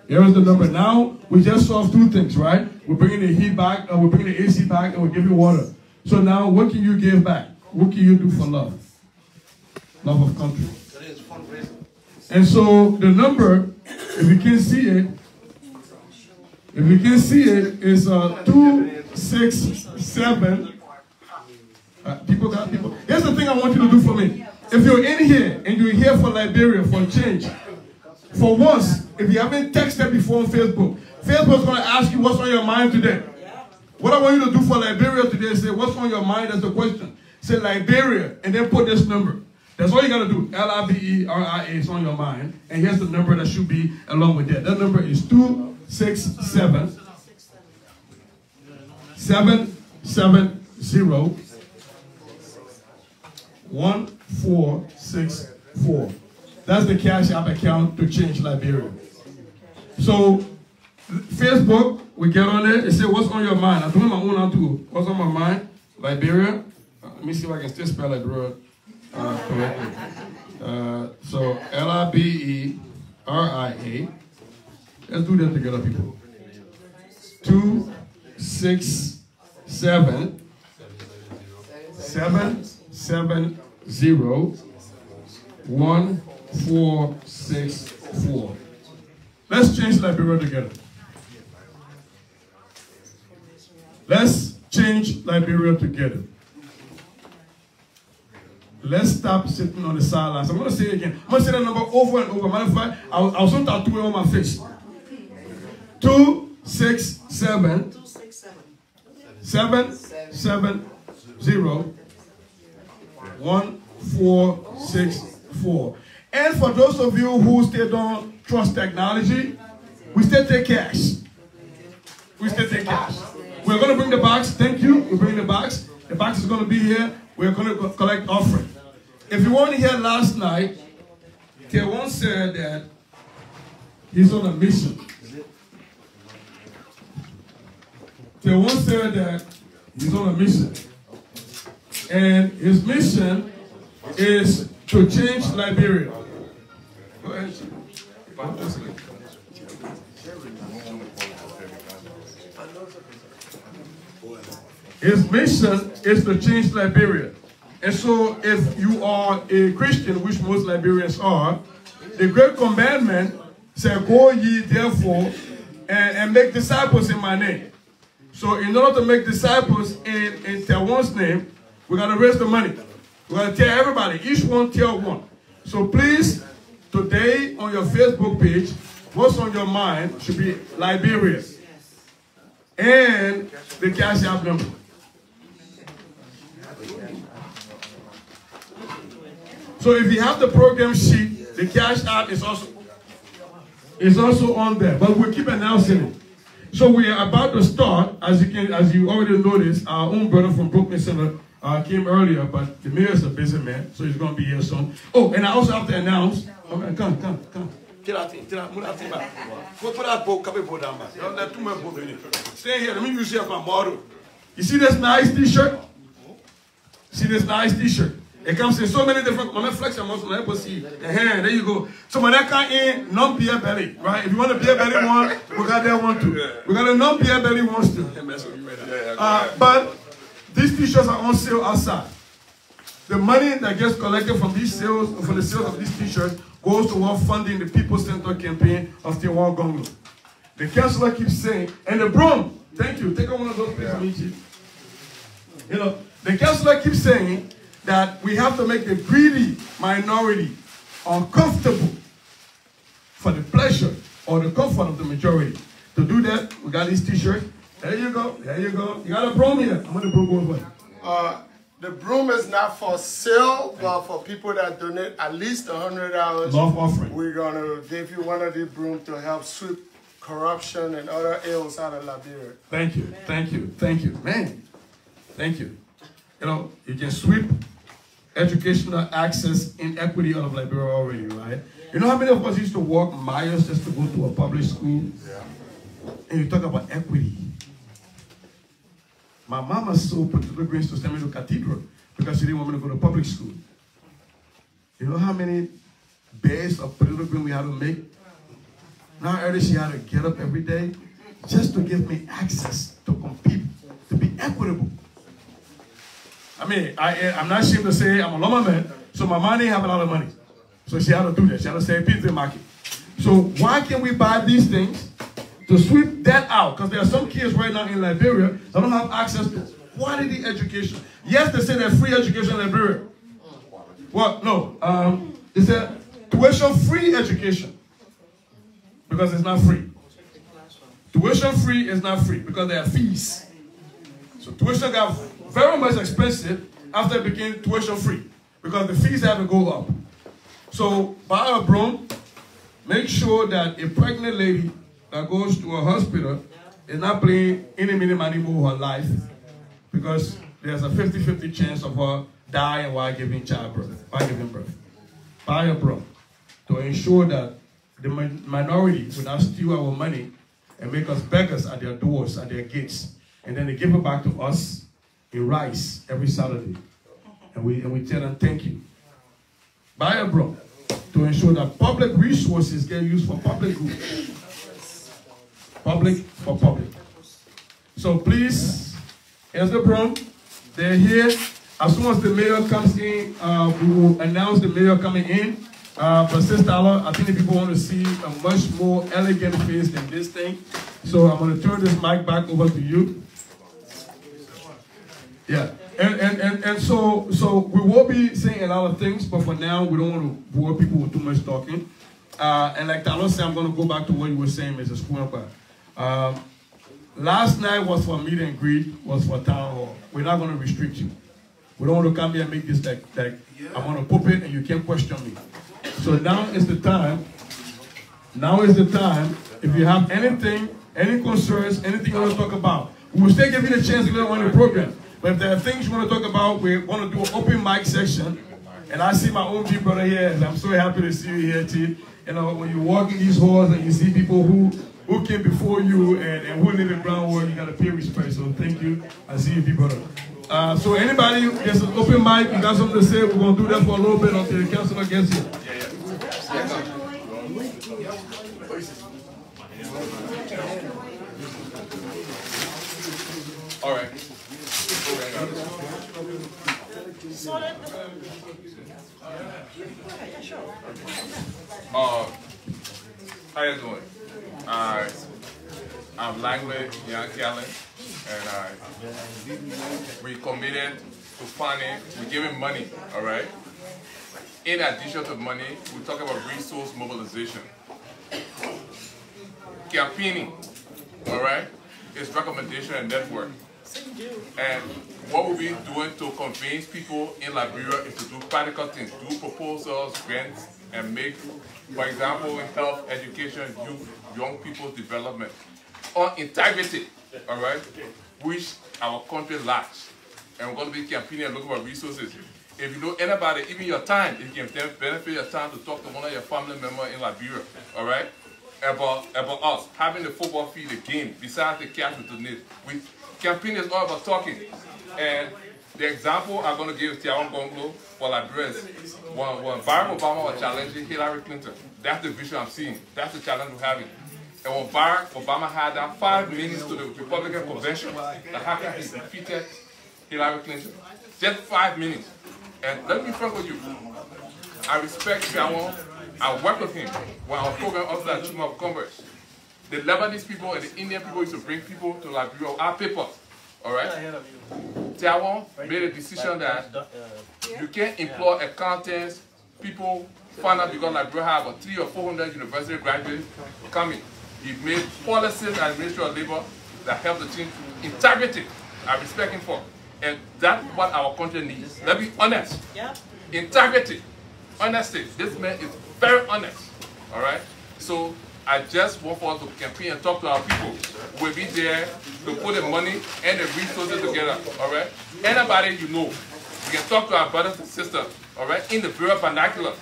Here is the number. Now we just solved 2 things, right? We're bringing the heat back, we're bringing the AC back, and we'll give you water. So now, what can you give back? What can you do for love? Love of country. And so the number, if you can see it, is 267. People. Here's the thing I want you to do for me. If you're in here and you're here for Liberia, for change, for once, if you haven't texted before on Facebook, Facebook's going to ask you what's on your mind today. What I want you to do for Liberia today is say, what's on your mind? That's the question. Say Liberia, and then put this number. That's all you got to do. LIBERIA is on your mind. And here's the number that should be along with that. That number is 267 770 1464. That's the Cash App account to change Liberia. So, Facebook, we get on there and say, what's on your mind? I'm doing my own now too. What's on my mind? Liberia. Let me see if I can still spell it correctly. So, LIBERIA. Let's do that together, people. 267 770 1464. Let's change Liberia together. Let's change Liberia together. Let's stop sitting on the sidelines. I'm going to say it again. I'm going to say that number over and over. Matter of fact, I'll soon tattoo it on my face. 267 770 1464. And for those of you who still don't trust technology, we still take cash. We still take cash. We're going to bring the box. Thank you. We're bringing the box. The box is going to be here. We're going to collect offering. If you weren't here last night, Taiwan said that he's on a mission. Taiwan said that he's on a mission. And his mission is to change Liberia. Go ahead. His mission is to change Liberia. And so if you are a Christian, which most Liberians are, the great commandment says, go ye therefore and make disciples in my name. So in order to make disciples in Taiwan's name, we got to raise the money. We got to tell everybody, each one tell one. So please, today on your Facebook page, what's on your mind should be Liberia. And the Cash App number. So if you have the program sheet, the Cash App is also on there. But we'll keep announcing it. So we are about to start, as you already noticed, our own brother from Brooklyn Center came earlier, but the mayor is a busy man, so he's going to be here soon. Oh, and I also have to announce. Okay, come. Stay here. Let me use you as my model. You see this nice T-shirt? See this nice T-shirt? It comes in so many different. Flex your muscle. There you go. So when that come in, non-beer belly, right? If you want a beer belly one, we got that one too. We got a non-beer belly one too. But these T-shirts are on sale outside. The money that gets collected from these sales, from the sales of these T-shirts, goes toward funding the People's Center campaign of Taiwan Gongloe. The councilor keeps saying, and the broom. Thank you. Take on one of those please, Amici. You know, the councilor keeps saying that we have to make the greedy minority uncomfortable for the pleasure or the comfort of the majority. To do that, we got these T-shirts. There you go. There you go. You got a broom here. How much the broom goes for? The broom is not for sale, but for people that donate at least $100. Love offering. We're going to give you one of these brooms to help sweep corruption and other ills out of Liberia. Thank you. Thank you. Thank you. Man, thank you. You know, you can sweep educational access inequity out of Liberia already, right? You know how many of us used to walk miles just to go to a public school? Yeah. And you talk about equity. My mama sold potato grains to send me to cathedral because she didn't want me to go to public school. You know how many bags of potato grain we had to make? Now earlier she had to get up every day just to give me access to compete, to be equitable. I mean, I'm not ashamed to say I'm a lumberman, so my mom didn't have a lot of money. So she had to do that. She had to say pizza market. So why can't we buy these things to sweep that out? Because there are some kids right now in Liberia that don't have access to quality education. Yes, they say there's free education in Liberia. Well, no. It's a tuition-free education because it's not free. Tuition-free is not free because there are fees. So tuition got very much expensive after it became tuition-free because the fees have to go up. So buy a broom. Make sure that a pregnant lady that goes to a hospital is not playing any money more her life because there's a 50-50 chance of her dying while giving birth. Buy a broom to ensure that the minority will not steal our money and make us beggars at their doors, at their gates. And then they give it back to us in rice every Saturday. And we tell them thank you. Buy a broom to ensure that public resources get used for public good. Public for public. So please, here's the broom. They're here. As soon as the mayor comes in, we will announce the mayor coming in. But Sis Cllr, I think the people want to see a much more elegant face than this thing. So I'm going to turn this mic back over to you. Yeah. And so we will be saying a lot of things, but for now, we don't want to bore people with too much talking. And like Cllr said, I'm going to go back to what you were saying, Mrs. Kwampa. Last night was for meet and greet, was for town hall. We're not going to restrict you. We don't want to come here and make this like I'm on a pulpit and you can't question me. So now is the time. Now is the time. If you have anything, any concerns, anything you want to talk about, we will still give you the chance to go on the program. But if there are things you want to talk about, we want to do an open mic section. And I see my own big brother here, and I'm so happy to see you here, T. You know, when you walk in these halls and you see people who came before you and who did the groundwork, you got to pay respect. So thank you. I see you, big brother. So anybody, there's an open mic, you got something to say, we're going to do that for a little bit until the councilor gets here. All right. How you doing? I'm Langley Young Kellen, and we committed to funding, we're giving money, all right? In addition to money, we talk about resource mobilization. Campaigning, all right, is recommendation and network. And what we'll be doing to convince people in Liberia is to do practical things, do proposals, grants, and make, for example, in health, education, youth, young people's development, on integrity, all right, which our country lacks. And we're going to be campaigning and looking for resources. If you know anybody, even your time, if you can benefit your time to talk to one of your family members in Liberia, all right, about us, having the football field, the game, besides the cash we donate. Campaign is all about talking. And the example I'm going to give Taiwan Gongloe for Liberia is when Barack Obama was challenging Hillary Clinton. That's the vision I'm seeing. That's the challenge we're having. And when Barack Obama had that 5 minutes to the Republican convention, that happened, he defeated Hillary Clinton. Just 5 minutes. And let me be frank with you. I respect Taiwan. I work with him when I was program officer at Chamber of Commerce. The Lebanese people and the Indian people used to bring people to Liberia with our papers. All right? Taiwan made a decision that you can't employ accountants, people find out because Liberia have about 300 or 400 university graduates coming. He made policies and Ministry of Labor that help the team. Integrity, I respect him for. And that's what our country needs. Let's be honest. Integrity, honesty. This man is very honest. All right? So I just want for us to campaign and talk to our people. We'll be there to put the money and the resources together. All right? Anybody you know, you can talk to our brothers and sisters. All right? In the Bureau vernacular.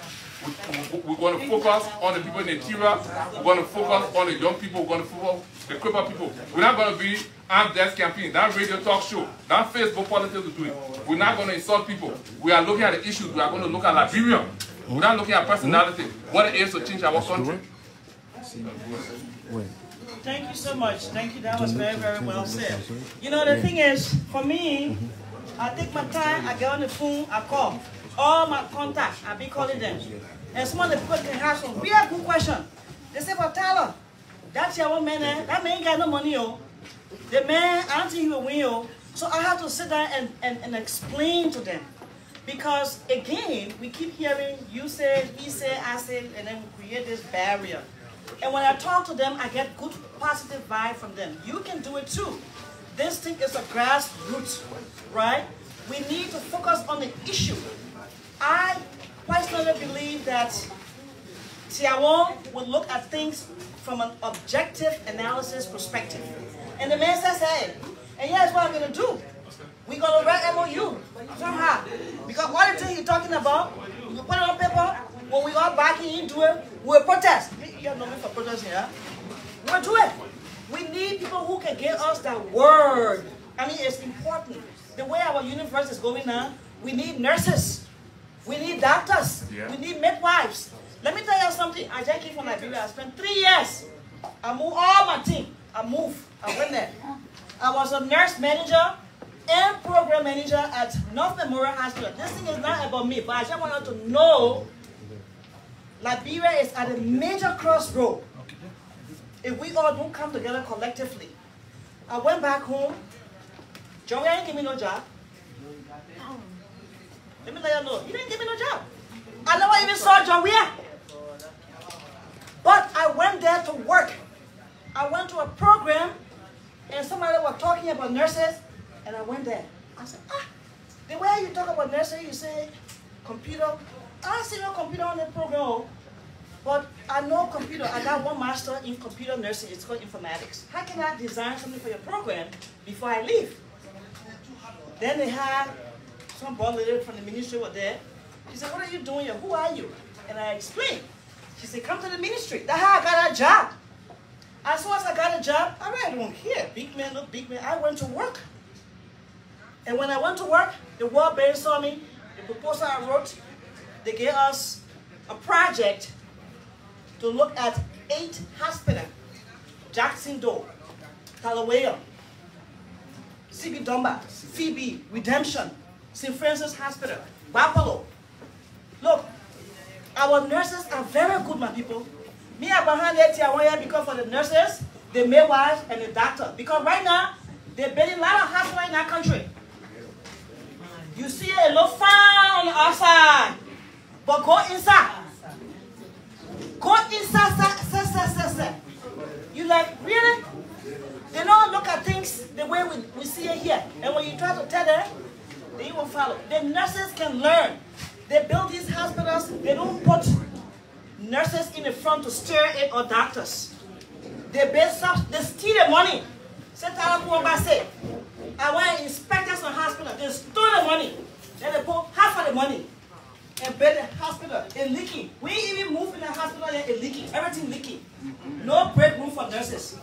We're going to focus on the people in the interior. We're going to focus on the young people. We're going to focus on the crippled people. We're not going to be armed death campaign, that radio talk show, that Facebook politics we're doing. We're not going to insult people. We are looking at the issues. We are going to look at Liberia. We're not looking at personality. What it is to change our country. Thank you so much. Thank you. That was very, very well said. You know, the thing is, for me, I take my time, I get on the phone, I call. All my contacts, I be calling them. And some of the people can have some real good question. They say, but Cllr, that's your man, that man ain't got no money, oh. The man, I don't think he will win, oh. So I have to sit down and explain to them Because again, we keep hearing you say, he say, I say, and then we create this barrier. And when I talk to them, I get good positive vibe from them. You can do it too. This thing is a grassroots, right? We need to focus on the issue. I personally believe that Taiwan will look at things from an objective analysis perspective. And the man says, hey, and here's what I'm going to do. We're going to write MOU somehow. Because all the things he's talking about, we put it on paper. When we all back into it, we'll protest. You have no need for protesting, yeah? We'll do it. We need people who can give us that word. I mean, it's important. The way our universe is going now, we need nurses. We need doctors. Yeah. We need midwives. Let me tell you something. I just came from Liberia. I spent 3 years. I moved all my team. I went there. I was a nurse manager and program manager at North Memorial Hospital. This thing is not about me, but I just want you to know Liberia is at a major crossroad. If we all don't come together collectively. I went back home. John didn't give me no job. Let me let you know. He didn't give me no job. I never even saw John Weir. But I went there to work. I went to a program and somebody was talking about nurses and I went there. I said, the way you talk about nurses, you say computer. I see no computer on the program, but I know computer. I got one master in computer nursing. It's called informatics. How can I design something for your program before I leave? Then they had some board lady from the ministry were there. She said, what are you doing here? Who are you? And I explained. She said, come to the ministry. That's how I got a job. As soon as I got a job, I really don't care. Big man, look, big man. I went to work. And when I went to work, the World Bank saw me. The proposal I wrote, they gave us a project to look at 8 hospitals. Jackson Dole, Talawaya, CB Dumba, Phoebe, Redemption, St. Francis Hospital, Buffalo. Look, our nurses are very good, my people. Me, I'm behind there Taiwan because for the nurses, the midwives, and the doctor. Because right now, they're building a lot of hospitals in our country. You see a little far on the outside, but go inside. Go inside, You like, really? They don't look at things the way we see it here. And when you try to tell them, they won't follow. The nurses can learn. They build these hospitals. They don't put nurses in the front to steer it or doctors. They steal the money. I want inspectors on hospital. They stole the money. Then they put half of the money and build a hospital. It's leaking. We ain't even move in the hospital yet. It's leaking. Everything leaking. No break room for nurses.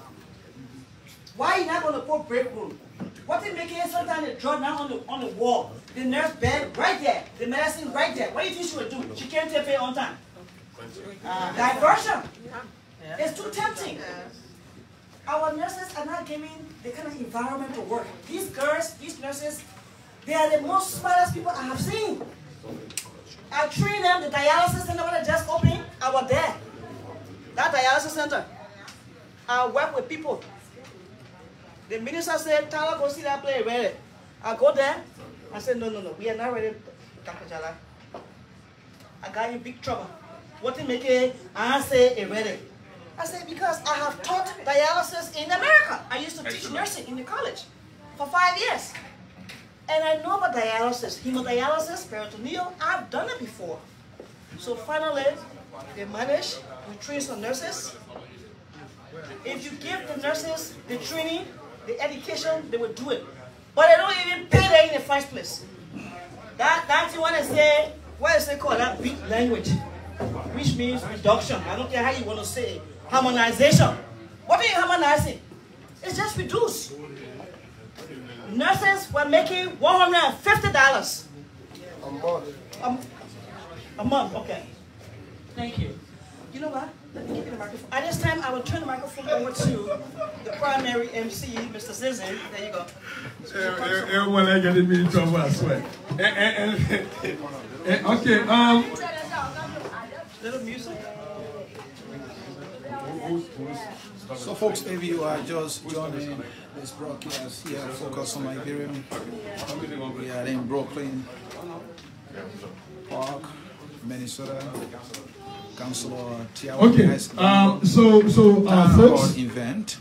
Why are you not going to put break room? What they making sometimes they draw down on the wall. The nurse bed right there. The medicine right there. What do you think she would do? She can't take it on time. Diversion. It's too tempting. Our nurses are not giving the kind of environment to work. These girls, these nurses, they are the most smartest people I have seen. I train them, the dialysis center when I just opened, I was there. That dialysis center. I work with people. The minister said, Tyler, go see that place ready. I go there. I said, no, we are not ready, Dr. Jala. I got in big trouble. What they make it, I say it ready. I said, because I have taught dialysis in America. I used to teach nursing in the college for 5 years. And I know about dialysis, hemodialysis, peritoneal. I've done it before. So finally, they managed. We train some nurses. If you give the nurses the training, the education, they will do it. But they don't even pay them in the first place. That's what I say, what is it called? That big language, which means reduction. I don't care how you want to say it. Harmonization. What are you harmonizing? It's just reduce. Nurses were making $150 a month. A month, okay. Thank you. You know what? Let me give you the microphone. At this time, I will turn the microphone over to the primary MC, Mr. Zizin. There you go. Everyone I get me in trouble, I swear. Okay. Little music. So folks, if you are just joining this broadcast here, Focus on Liberia. We are in Brooklyn, Park, Minnesota. Councilor Taiwan. Okay, folks, event.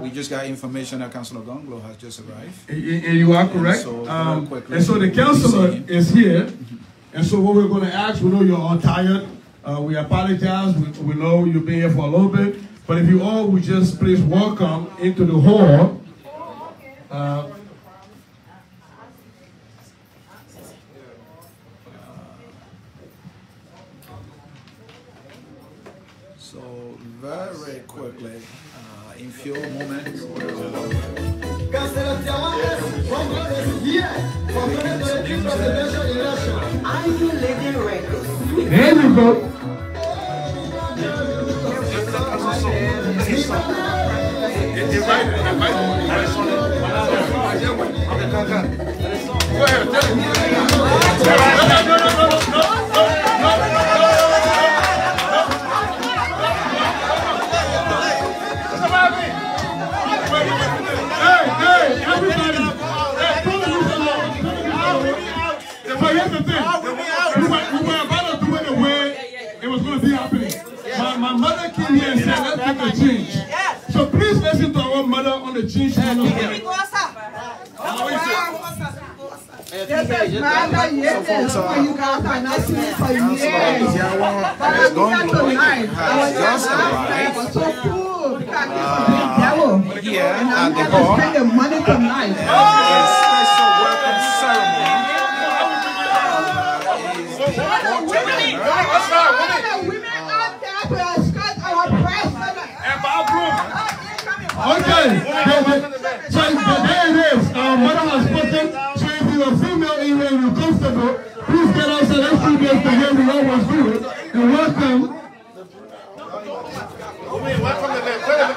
We just got information that Councilor Gongloe has just arrived. And you are correct. And so the councilor is here. And so what we're going to ask, we know you're all tired. We apologize. We know you've been here for a little bit. But if you all would just please welcome into the hall. So very quickly, in few moments. There you go. Go ahead. My mother came here and said, let's make a change. So please listen to our mother on the change. So here at the hall. Spend the money tonight. Special welcome ceremony. Okay, so there it is. Mother has spoken. So if you're a female and you're comfortable, please get outside. Let's do this the way we always do it. And welcome.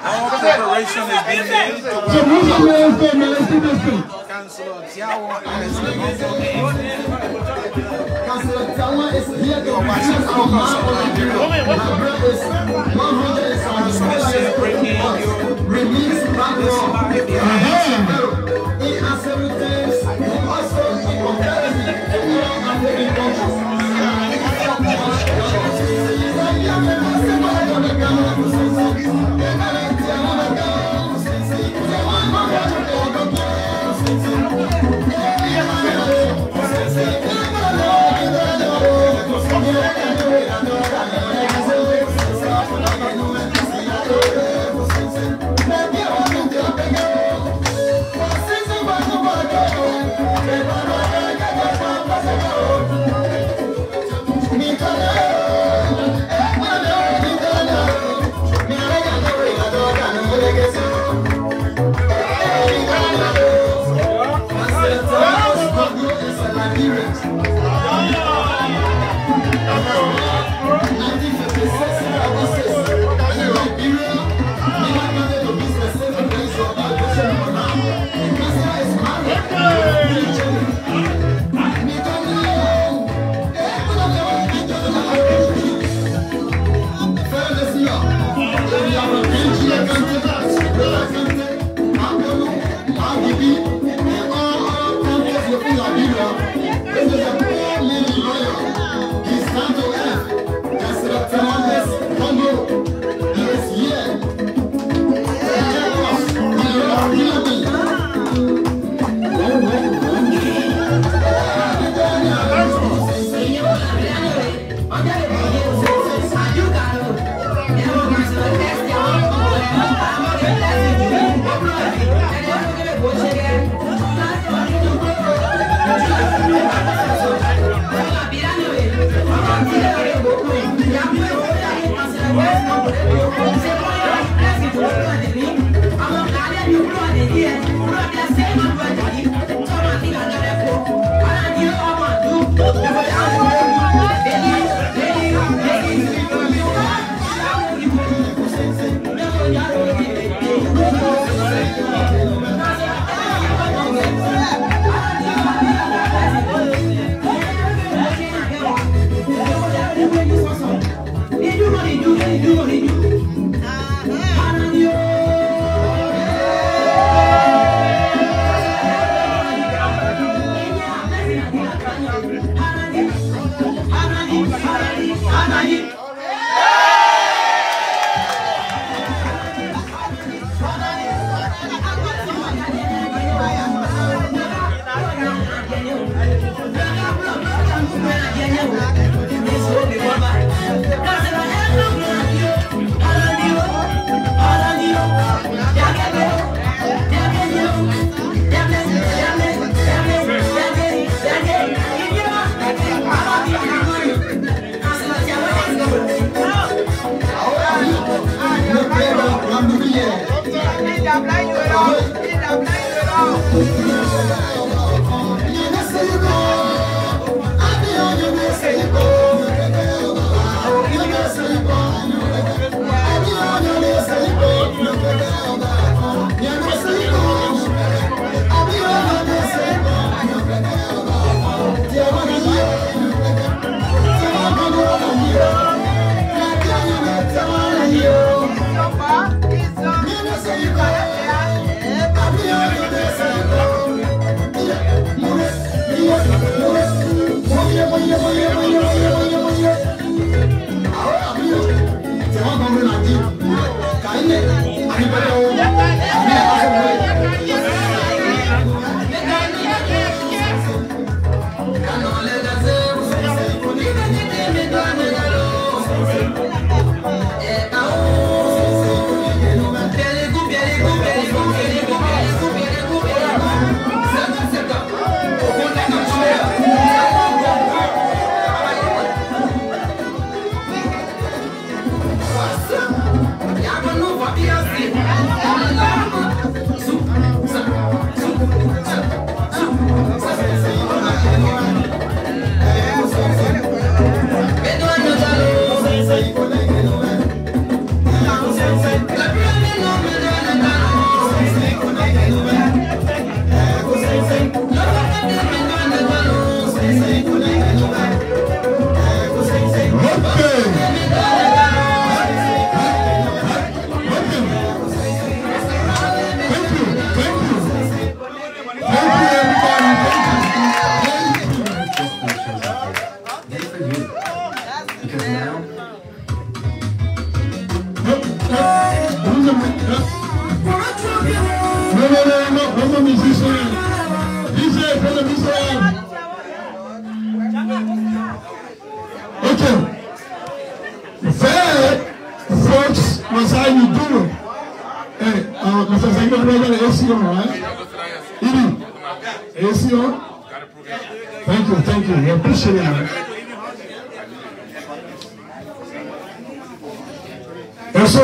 All preparation is being made. So who's the way let's do this thing. Councilor Taiwan is Councilor Taiwan is here to release background. He answered things also in comparison to all African countries. Thank you. We appreciate it, man. And so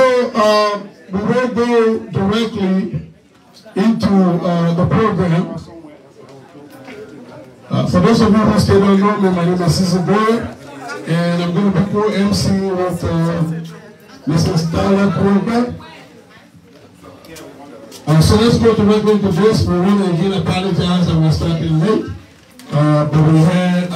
we will go directly into the program. For those of you who still don't know me, my name is Cllr, and I'm going to be co-MC with Mr. Cllr program. So let's go directly into this. We want to again apologize that we're starting late. But we had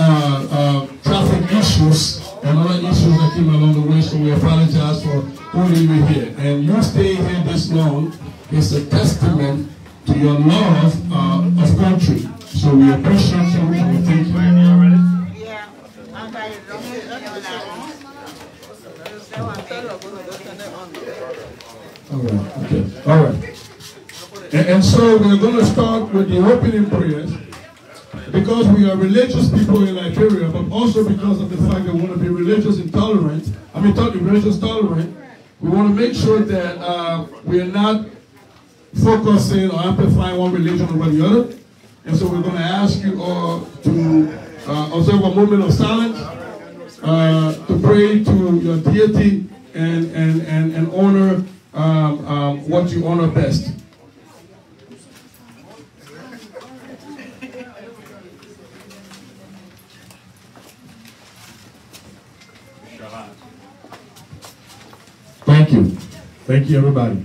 traffic issues and other issues that came along the way, so we apologize for holding you here. And you staying here this long is a testament to your love of country. So we appreciate you and we thank you. All right, okay, all right. And so we're going to start with the opening prayers. Because we are religious people in Liberia, but also because of the fact that we want to be religious tolerant, we want to make sure that we are not focusing or amplifying one religion over the other. And so we're going to ask you all to observe a moment of silence, to pray to your deity and honor what you honor best. Thank you. Thank you, everybody.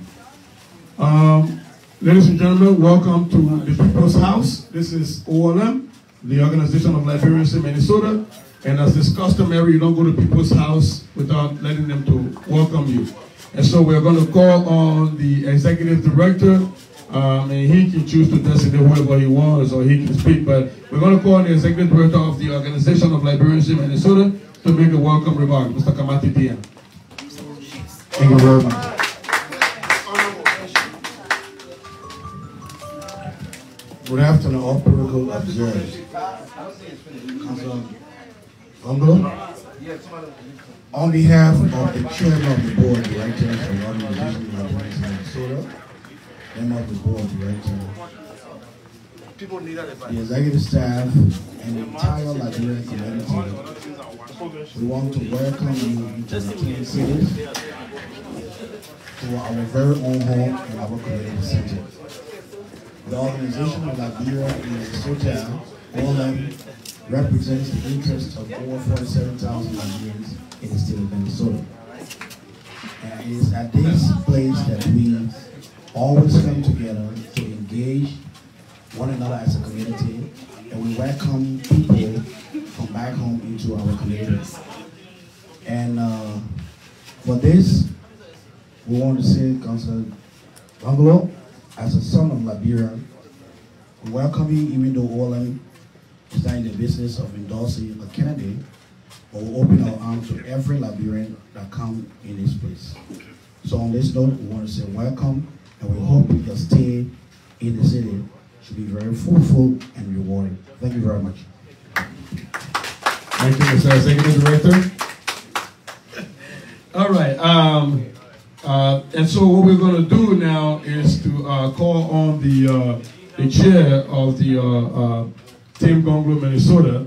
Ladies and gentlemen, welcome to the People's House. This is OLM, the Organization of Liberians in Minnesota. And as is customary, you don't go to People's House without letting them to welcome you. And so we're going to call on the Executive Director, and he can choose to designate whoever he wants or he can speak. But we're going to call on the Executive Director of the Organization of Liberians in Minnesota to make a welcome remark, Mr. Kamati Dian. Thank you very much. Good afternoon, all political observers. Councilor Gongloe, on behalf of the chairman of the board of directors of the Organization of Liberians in Minnesota, and of the board of directors, the executive staff, and the entire Liberian community, we want to welcome you into the Twin Cities, to our very own home and our community center. The organization of Liberia is SOTAL. OLM represents the interests of over 47,000 Liberians in the state of Minnesota. And it is at this place that we always come together to engage one another as a community, and we welcome people from back home into our community. And for this, we want to say, Councilor Gongloe, as a son of Liberia, we welcome you, even though OLM is not in the business of endorsing a candidate, but we open our arms to every Liberian that comes in this place. So on this note, we want to say welcome, and we hope your stay in the city should be very fruitful and rewarding. Thank you very much. Thank you, Mr. Executive Director. All right, and so what we're going to do now is to call on the chair of the Team Gongloe, Minnesota,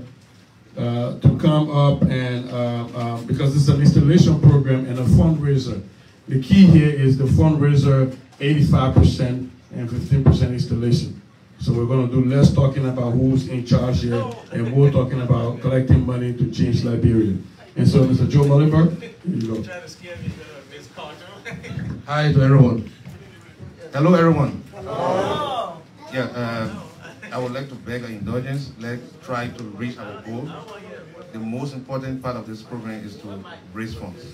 to come up and, because this is an installation program and a fundraiser. The key here is the fundraiser, 85% and 15% installation. So we're going to do less talking about who's in charge here and more talking about collecting money to change Liberia. And so, Mr. Joe Mullenberg, here you go. Hi to everyone. Hello, everyone. Hello. Yeah, I would like to beg your indulgence. Let's try to reach our goal. The most important part of this program is to raise funds.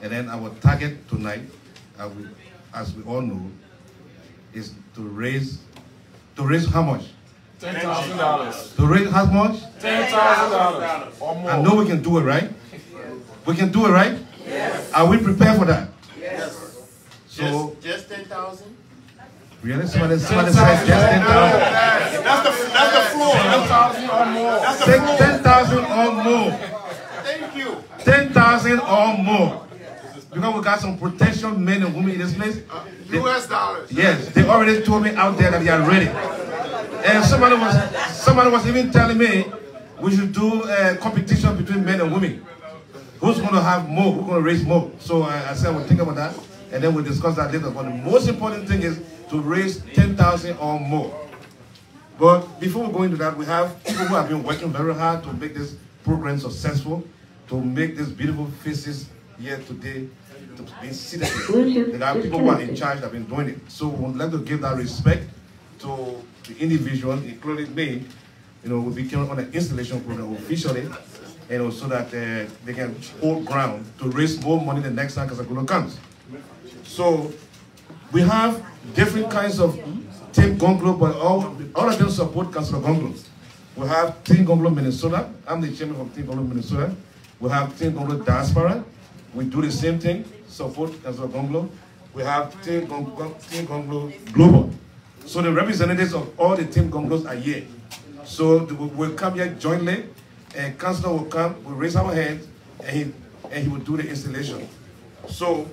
And then our target tonight, as we all know, is to raise how much? $10,000. To raise how much? $10,000 or more. I know we can do it, right? We can do it, right? Yes. Are we prepared for that? Yes. So just 10,000? Really? Somebody said just 10,000. That's the floor. 10,000 or more. That's the floor. 10,000 or more. Thank you. 10,000 or more. Because we got some protection men and women in this place. US dollars. Yes, they already told me out there that they are ready. And somebody was even telling me we should do a competition between men and women. Who's going to have more? Who's going to raise more? So I said we'll think about that, and then we'll discuss that later. But the most important thing is to raise 10,000 or more. But before we go into that, we have people who have been working very hard to make this program successful, to make these beautiful faces here today to be seated. There are people who are in charge that have been doing it. So we would like to give that respect to the individual, including me. You know, we'll be on an installation program officially, and also that they can hold ground to raise more money the next time Cllr comes. So we have different kinds of Team Gongloe, but all of them support Cllr Gongloe. We have Team Gongloe Minnesota. I'm the chairman of Team Gongloe Minnesota. We have Team Gongloe Diaspora. We do the same thing, support Cllr Gongloe. We have Team Gongloe Global. So the representatives of all the Team Gongloes are here. So we'll come here jointly, and Councilor will come, we'll raise our hands, and he will do the installation. So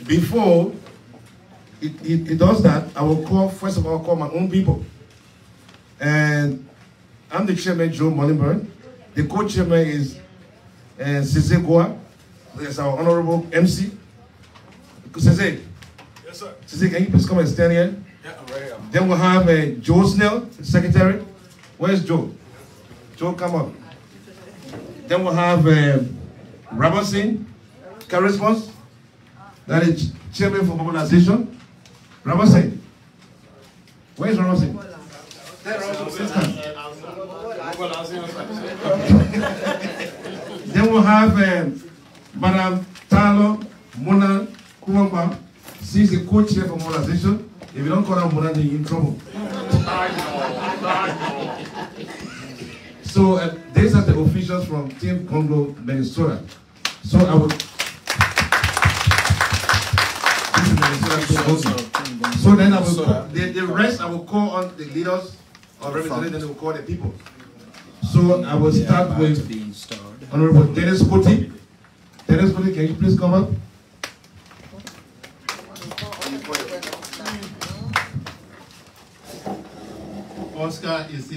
before he does that, I will call, first of all, call my own people. And I'm the chairman, Joe Mullenberg. The co-chairman is Cllr Goa. There's our honorable MC. Cllr. Yes, sir. Cllr, can you please come and stand here? Yeah, right here. Then we'll have Joe Snell, secretary. Where's Joe? Joe, come up. Then we'll have Robertson, correspondent. That is chairman for mobilization. Robertson. Where's Robertson? Then we'll have Madam Talo Mona Kuwamba. She's the co-chair for mobilization. If you don't call her Mona, you're in trouble. So these are the officials from Team Gongloe, Minnesota. So I would. So then I will call, the rest I will call on the leaders or representatives, and they will call the people. So I will start with Honorable Dennis Kuti. Dennis Kuti, can you please come up? Oscar, is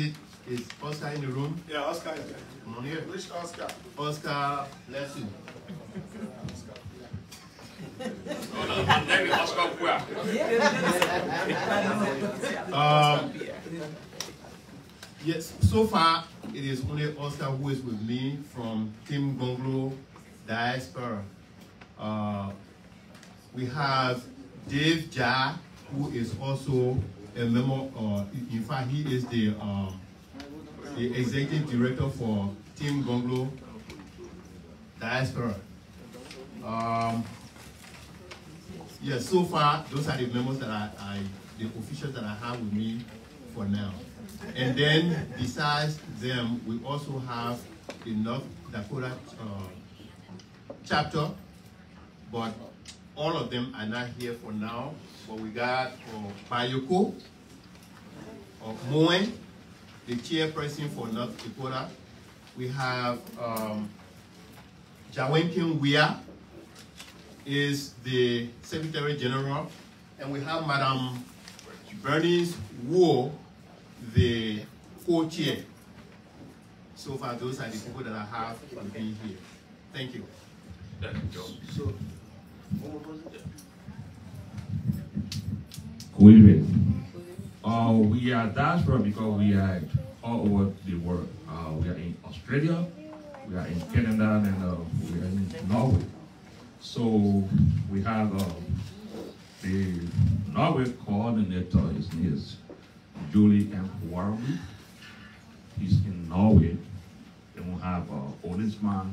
Oscar in the room? Yeah, Oscar is there. Come on here. Which Oscar? Oscar, bless you. Yes, so far it is only Oscar who is with me from Team Gongloe Diaspora. We have Dave Ja, who is also a member, in fact, he is the executive director for Team Gongloe Diaspora. Yes, so far, those are the members that the officials that I have with me for now. And then, besides them, we also have the North Dakota chapter, but all of them are not here for now. But we got Bayoko, Moen, the chairperson for North Dakota. We have Jawenkin Wia, is the Secretary General, and we have Madam Bernice Wu, the co-chair. So far, those are the people that I have for being here. Thank you. So, we are diaspora because we are all over the world. We are in Australia, we are in Canada, and we are in Norway. So we have the Norway coordinator. His name is Julie M. Warby. He's in Norway. Then we have Olisman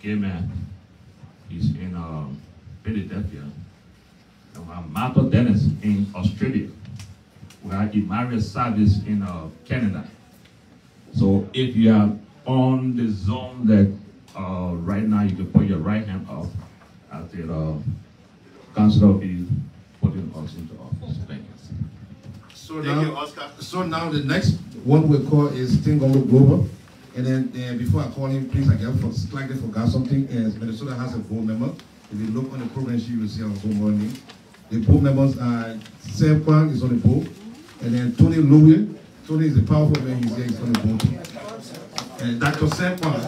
Gayman. He's in Philadelphia. Then we have Martha Dennis in Australia. We have Imaria Service in Canada. So if you are on the zone that right now, you can put your right hand up as the councilor is putting us into office. Thank you. So now the next one we'll call is Team Gongloe Global. And then before I call him, please, I slightly forgot something. Minnesota has a board member. If you look on the program sheet, you will see our board member. The board members are Sam Kwang is on the board. And then Tony Louis. Tony is a powerful man. He's here. He's on the board. And Dr. Sam Kwang.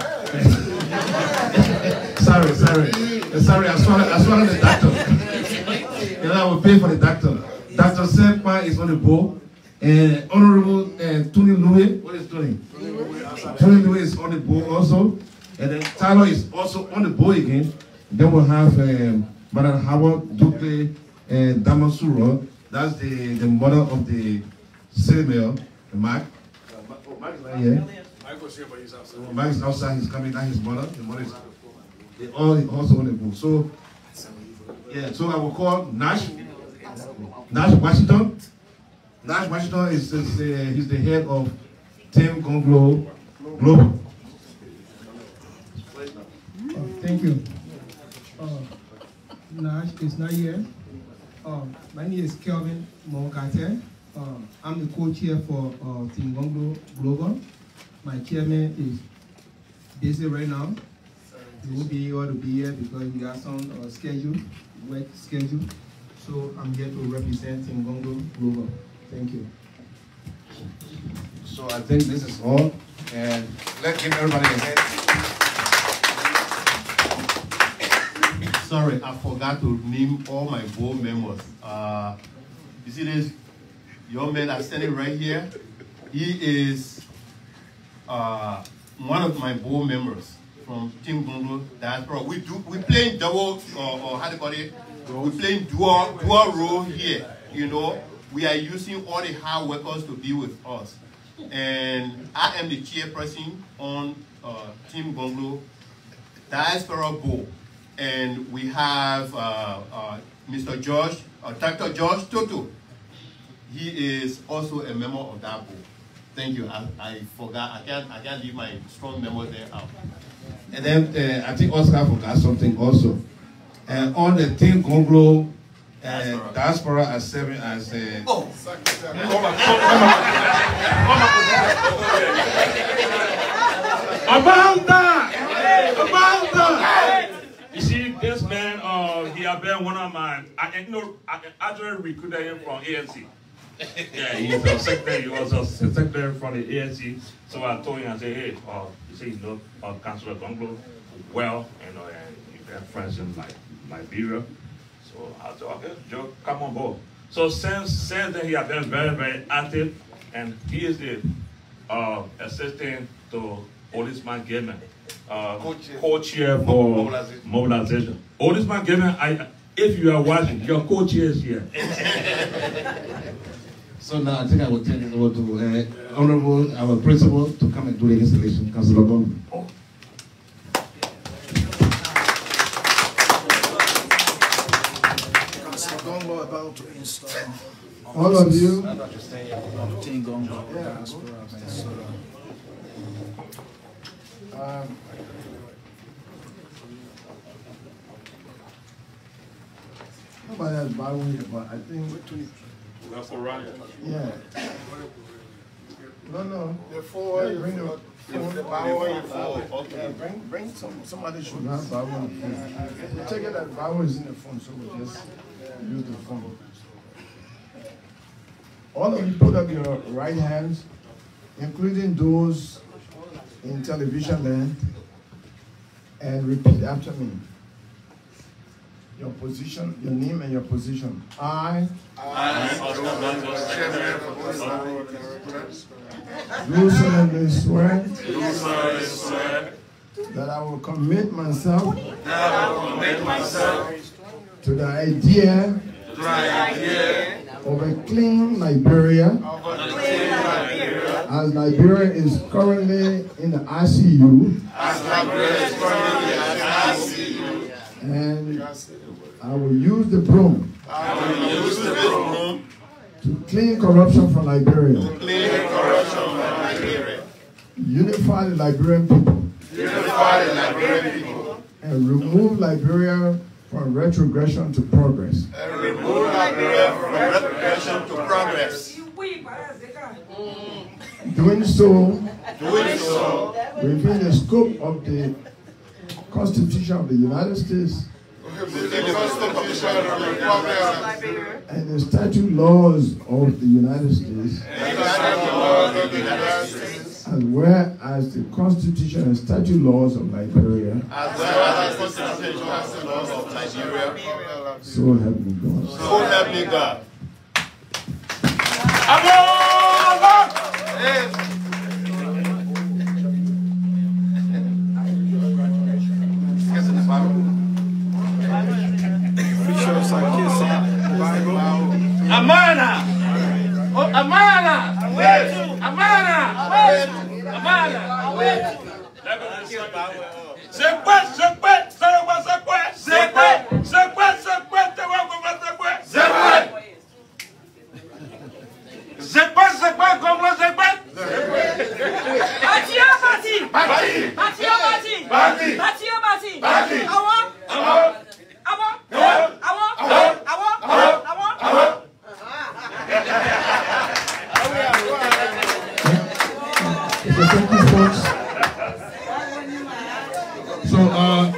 sorry. I swallowed the doctor. And I will pay for the doctor. Dr. Sam Kwang is on the board. And Honorable Tony Louis. What is Tony? Tony Louis is on the board also. And then Tyler is also on the board again. Then we'll have Madam Howard Duke and Damasuro. That's the mother of the city mayor, Mark. Mark is right here. Mark is outside. He's coming down. His mother. The mother is. They all also on the board. So yeah. So I will call Nash Washington. Nash Washington is he's the head of Team Gongloe Global. Thank you. Nash is not here. My name is Kelvin Monkate. I'm the co-chair for Team Gongloe Global. My chairman is busy right now. He won't be able to be here because he has some work schedule. So I'm here to represent Team Gongloe Global. Thank you. So I think this is all. And let's give everybody a hand. Sorry, I forgot to name all my board members. You see this young man that's standing right here? He is one of my board members from Team Gongloe Diaspora. We play double, or how do you call it? We play dual role here. You know, we are using all the hard workers to be with us. And I am the chairperson on Team Gongloe Diaspora Board. And we have Mr. George, Dr. George Toto. He is also a member of that board. Thank you. I forgot. I can't leave my strong member there out. And then I think Oscar forgot something also. And on the Team Gongloe Diaspora are serving as a. About that! You see, this man, he has been one of my. I actually recruited him from ANC. Yeah, he's a secretary. He was a secretary from the ANC. So I told him, I said, hey, you say you know Councilor Gongloe well, and you can friends him like Liberia. So I said, okay, Joe, come on board. So since then, he has been very, very active, and he is the assistant to Policeman Gilman, co-chair for mobilization. Policeman Gilman, if you are watching, your co-chair is here. So now I think I will turn it over to Honorable, our principal, to come and do the installation, Councillor Gongloe. About to install all of you. Team Gongloe, diaspora, Minnesota. Nobody has Bible here, but I think. That's all right. Yeah. No. The four. Yeah, bring the Bible in the phone. Okay. Bring somebody should have Bible in the phone. You take it that Bible is in the phone, so we just use the phone. All of you put up your right hands, including those in television land, and repeat after me. Your position, your name and your position. I do solemnly swear that I will commit myself to the idea of a clean Liberia, as Liberia is currently in the ICU, and I will use the broom to clean corruption from Liberia, unify the Liberian people, and remove Liberia from retrogression to progress. Doing so within the scope of the Constitution of the United States and the statute laws of the United States, as well as the Constitution and statute laws of Liberia, so help me God. So help me God. Amana! Oh, Amana! Amana! Amana! C'est quoi?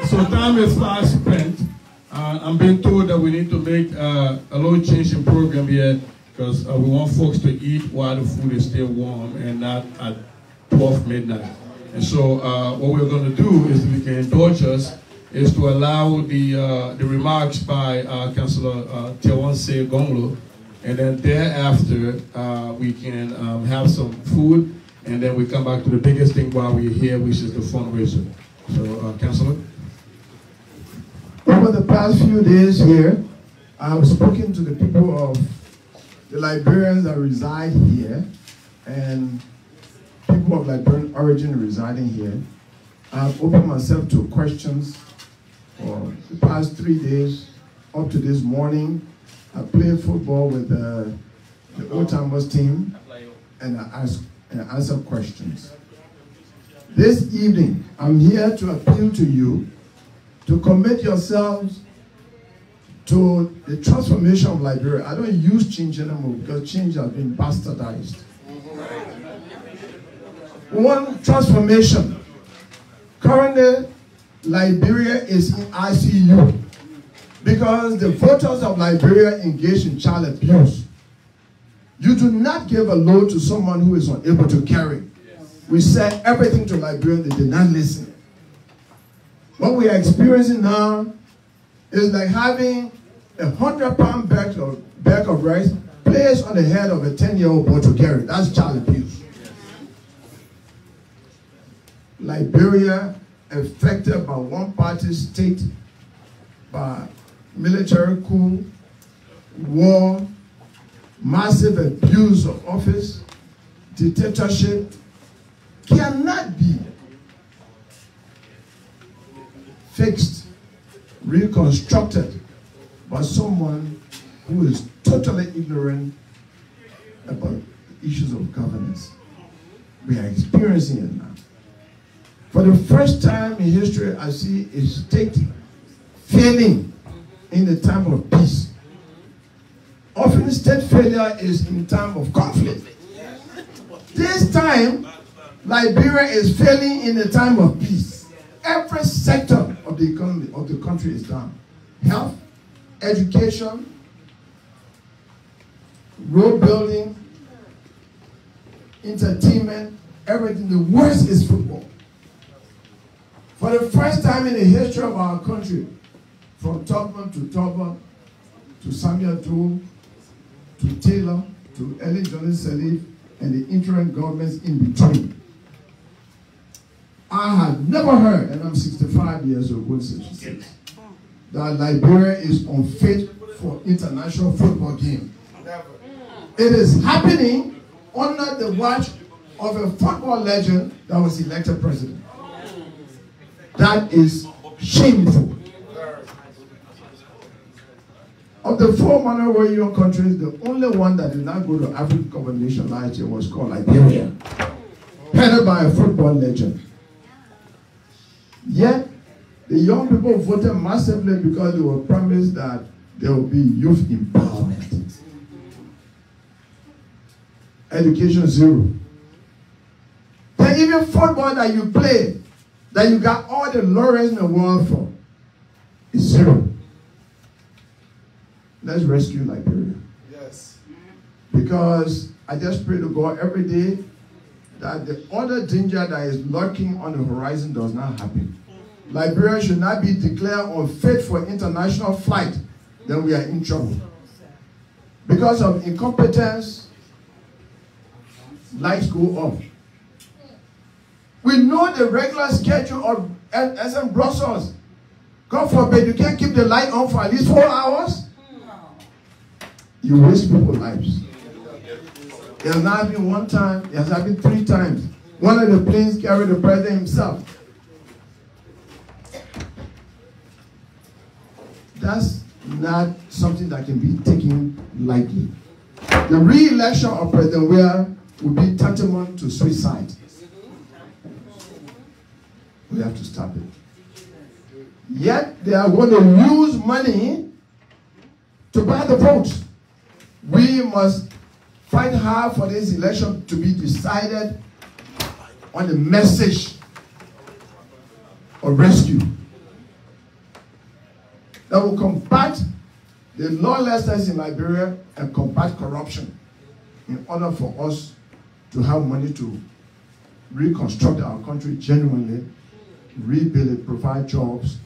So time is fast spent. I'm being told that we need to make a little change in program here because we want folks to eat while the food is still warm and not at 12 midnight. And so what we're going to do is, if you can indulge us, is to allow the remarks by Councillor Taiwan Gongloe, and then thereafter we can have some food, and then we come back to the biggest thing while we're here, which is the fundraiser. So, Councillor. Over the past few days here, I've spoken to the people of the Liberians that reside here and people of Liberian origin residing here. I've opened myself to questions for the past 3 days up to this morning. I played football with the old-timers team and I answered questions. This evening, I'm here to appeal to you to commit yourselves to the transformation of Liberia. I don't use change anymore because change has been bastardized. One transformation. Currently, Liberia is in ICU because the voters of Liberia engage in child abuse. You do not give a load to someone who is unable to carry. We said everything to Liberians, they did not listen. What we are experiencing now It's like having 100-pound bag of rice placed on the head of a 10-year-old boy to carry. That's child abuse. Liberia, affected by one-party state, by military coup, war, massive abuse of office, dictatorship, cannot be fixed, reconstructed by someone who is totally ignorant about issues of governance. We are experiencing it now. For the first time in history, I see a state failing in the time of peace. Often state failure is in time of conflict. This time, Liberia is failing in the time of peace. Every sector of the economy of the country is down. Health, education, road building, entertainment, everything. The worst is football. For the first time in the history of our country, from Tubman to Toba, to Samuel Doe, to Cllr, to Ellen Johnson Sirleaf, and the interim governments in between, I have never heard, and I'm 65 years old, going 66, that Liberia is unfit for international football game. It is happening under the watch of a football legend that was elected president. That is shameful. Of the 4 Monroe Union countries, the only one that did not go to African Cup of Nations last year was called Liberia, headed by a football legend. Yet, the young people voted massively because they were promised that there will be youth empowerment. Education, zero. Then even football that you play, that you got all the laurels in the world for, is zero. Let's rescue Liberia. Yes. Because I just pray to God every day that the other danger that is lurking on the horizon does not happen. Liberia should not be declared unfit for international flight. Then we are in trouble. Because of incompetence, lights go off. We know the regular schedule of SM Brussels. God forbid, you can't keep the light on for at least 4 hours. You waste people's lives. It has not happened one time, it has happened 3 times. One of the planes carried the president himself. That's not something that can be taken lightly. The re-election of President Weah would be tantamount to suicide. We have to stop it. Yet they are going to use money to buy the votes. We must fight hard for this election to be decided on the message of rescue that will combat the lawlessness in Liberia and combat corruption in order for us to have money to reconstruct our country genuinely, rebuild it, provide jobs,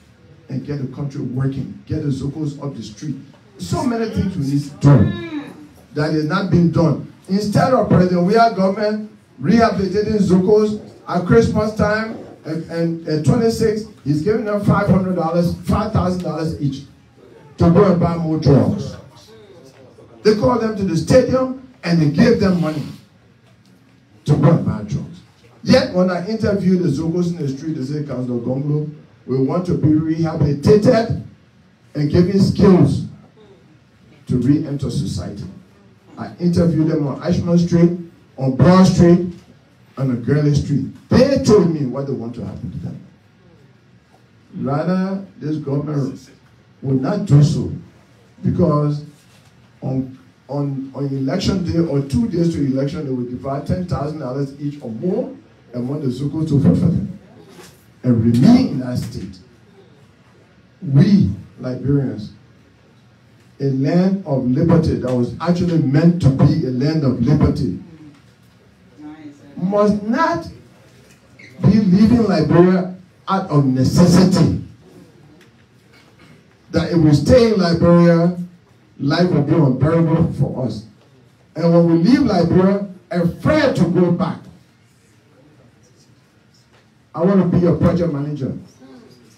and get the country working, get the Zokos up the street. So many things we need to do that is not being done. Instead of President Weah government rehabilitating Zokos at Christmas time and 26, he's giving them $500, $5,000 each to go and buy more drugs. They call them to the stadium and they give them money to go and buy drugs. Yet when I interviewed the Zokos in the street, they say, Councillor Gongloe, we want to be rehabilitated and given skills to re-enter society. I interviewed them on Ashman Street, on Broad Street, and on Gurley Street. They told me what they want to happen to them. Rather, this government will not do so because on election day or 2 days to election, they will divide $10,000 each or more and want the Zokos to vote for them and remain in that state. We, Liberians, a land of liberty that was actually meant to be a land of liberty, must not be leaving Liberia out of necessity. that if we stay in Liberia, life will be unbearable for us. And when we leave Liberia, afraid to go back. I want to be a project manager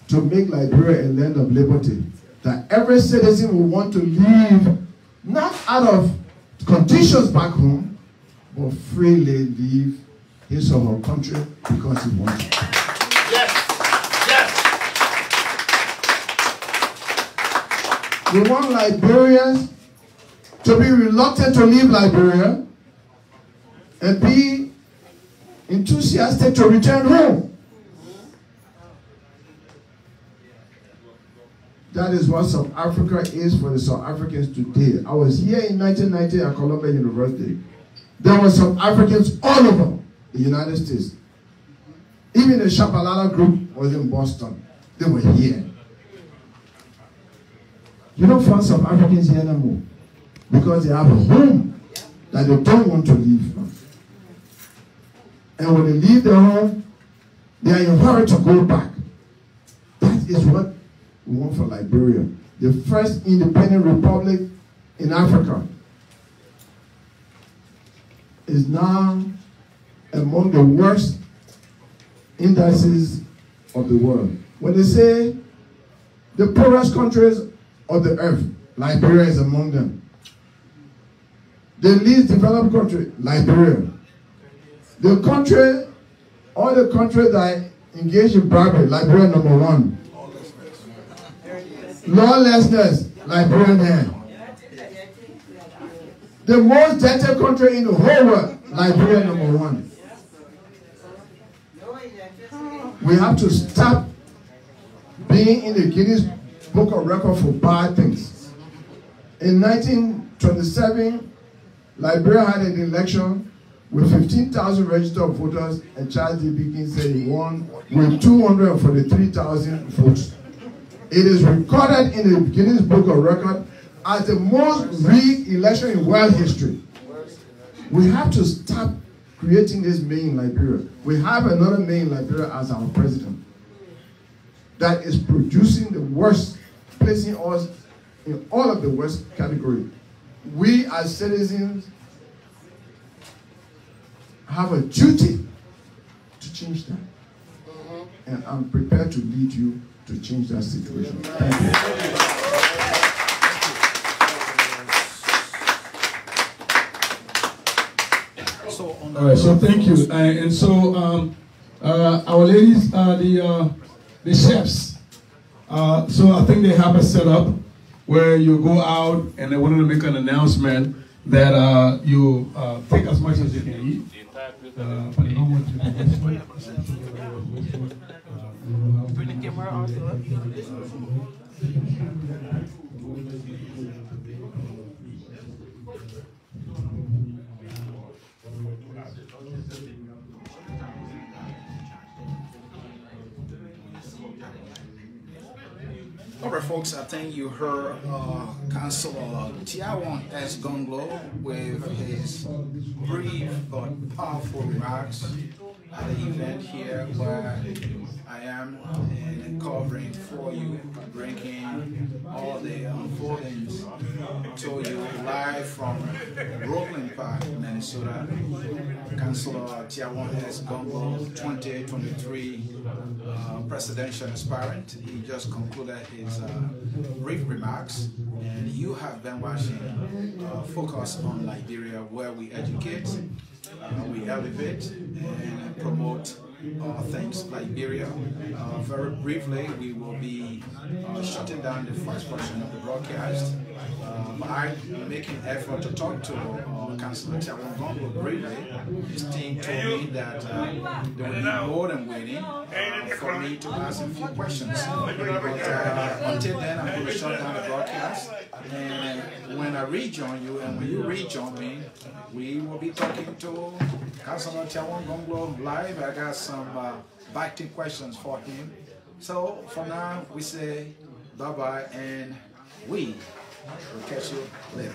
to make Liberia a land of liberty. That every citizen will want to leave, not out of conditions back home, but freely leave his or her country because he wants to. Yes, yes. We want Liberians to be reluctant to leave Liberia and be enthusiastic to return home. That is what South Africa is for the South Africans today. I was here in 1990 at Columbia University. There were South Africans all over the United States. Even the Shapalala group was in Boston. They were here. You don't find South Africans here anymore because they have a home that they don't want to leave from. And when they leave their home, they are in a hurry to go back. That is what we want for Liberia, the first independent republic in Africa, is now among the worst indices of the world. When they say the poorest countries of the earth, Liberia is among them. The least developed country, Liberia. The country, all the countries that engage in bribery, Liberia #1. Lawlessness, Liberian here. The most debted country in the whole world, Liberia #1. We have to stop being in the Guinness Book of Records for bad things. In 1927, Liberia had an election with 15,000 registered voters, and Charles D. Dickens said he won with 243,000 votes. It is recorded in the Guinness Book of Records as the most rigged election in world history. We have to stop creating this man in Liberia. We have another man in Liberia as our president that is producing the worst, placing us in all of the worst category. We as citizens have a duty to change that. And I'm prepared to lead you to change that situation. Thank you. All right, so thank you. And so our ladies are the chefs. So I think they have a setup where you go out and they wanted to make an announcement that you take as much as you can eat. But you don't want to be wasteful. Bring the camera also up. All right, folks, I think you heard Councillor Taiwan Gongloe with his brief but powerful remarks at the event here where I am covering for you, bringing all the unfoldings to you live from Brooklyn Park, Minnesota. Councillor Taiwan Gongloe, 2023 presidential aspirant. He just concluded his brief remarks, and you have been watching Focus on Liberia, where we educate, we elevate, and promote all things Liberia. Very briefly, we will be shutting down the first portion of the broadcast by making effort to talk to Councillor Taiwan Gongloe briefly. His team told me that they will be more than waiting for me to ask him a few questions. But until then, I'm going to shut down the broadcast. And when I rejoin you, and when you rejoin me, we will be talking to Councillor Taiwan Gongloe live. I got some biting questions for him. So for now, we say bye-bye, and we will catch you later.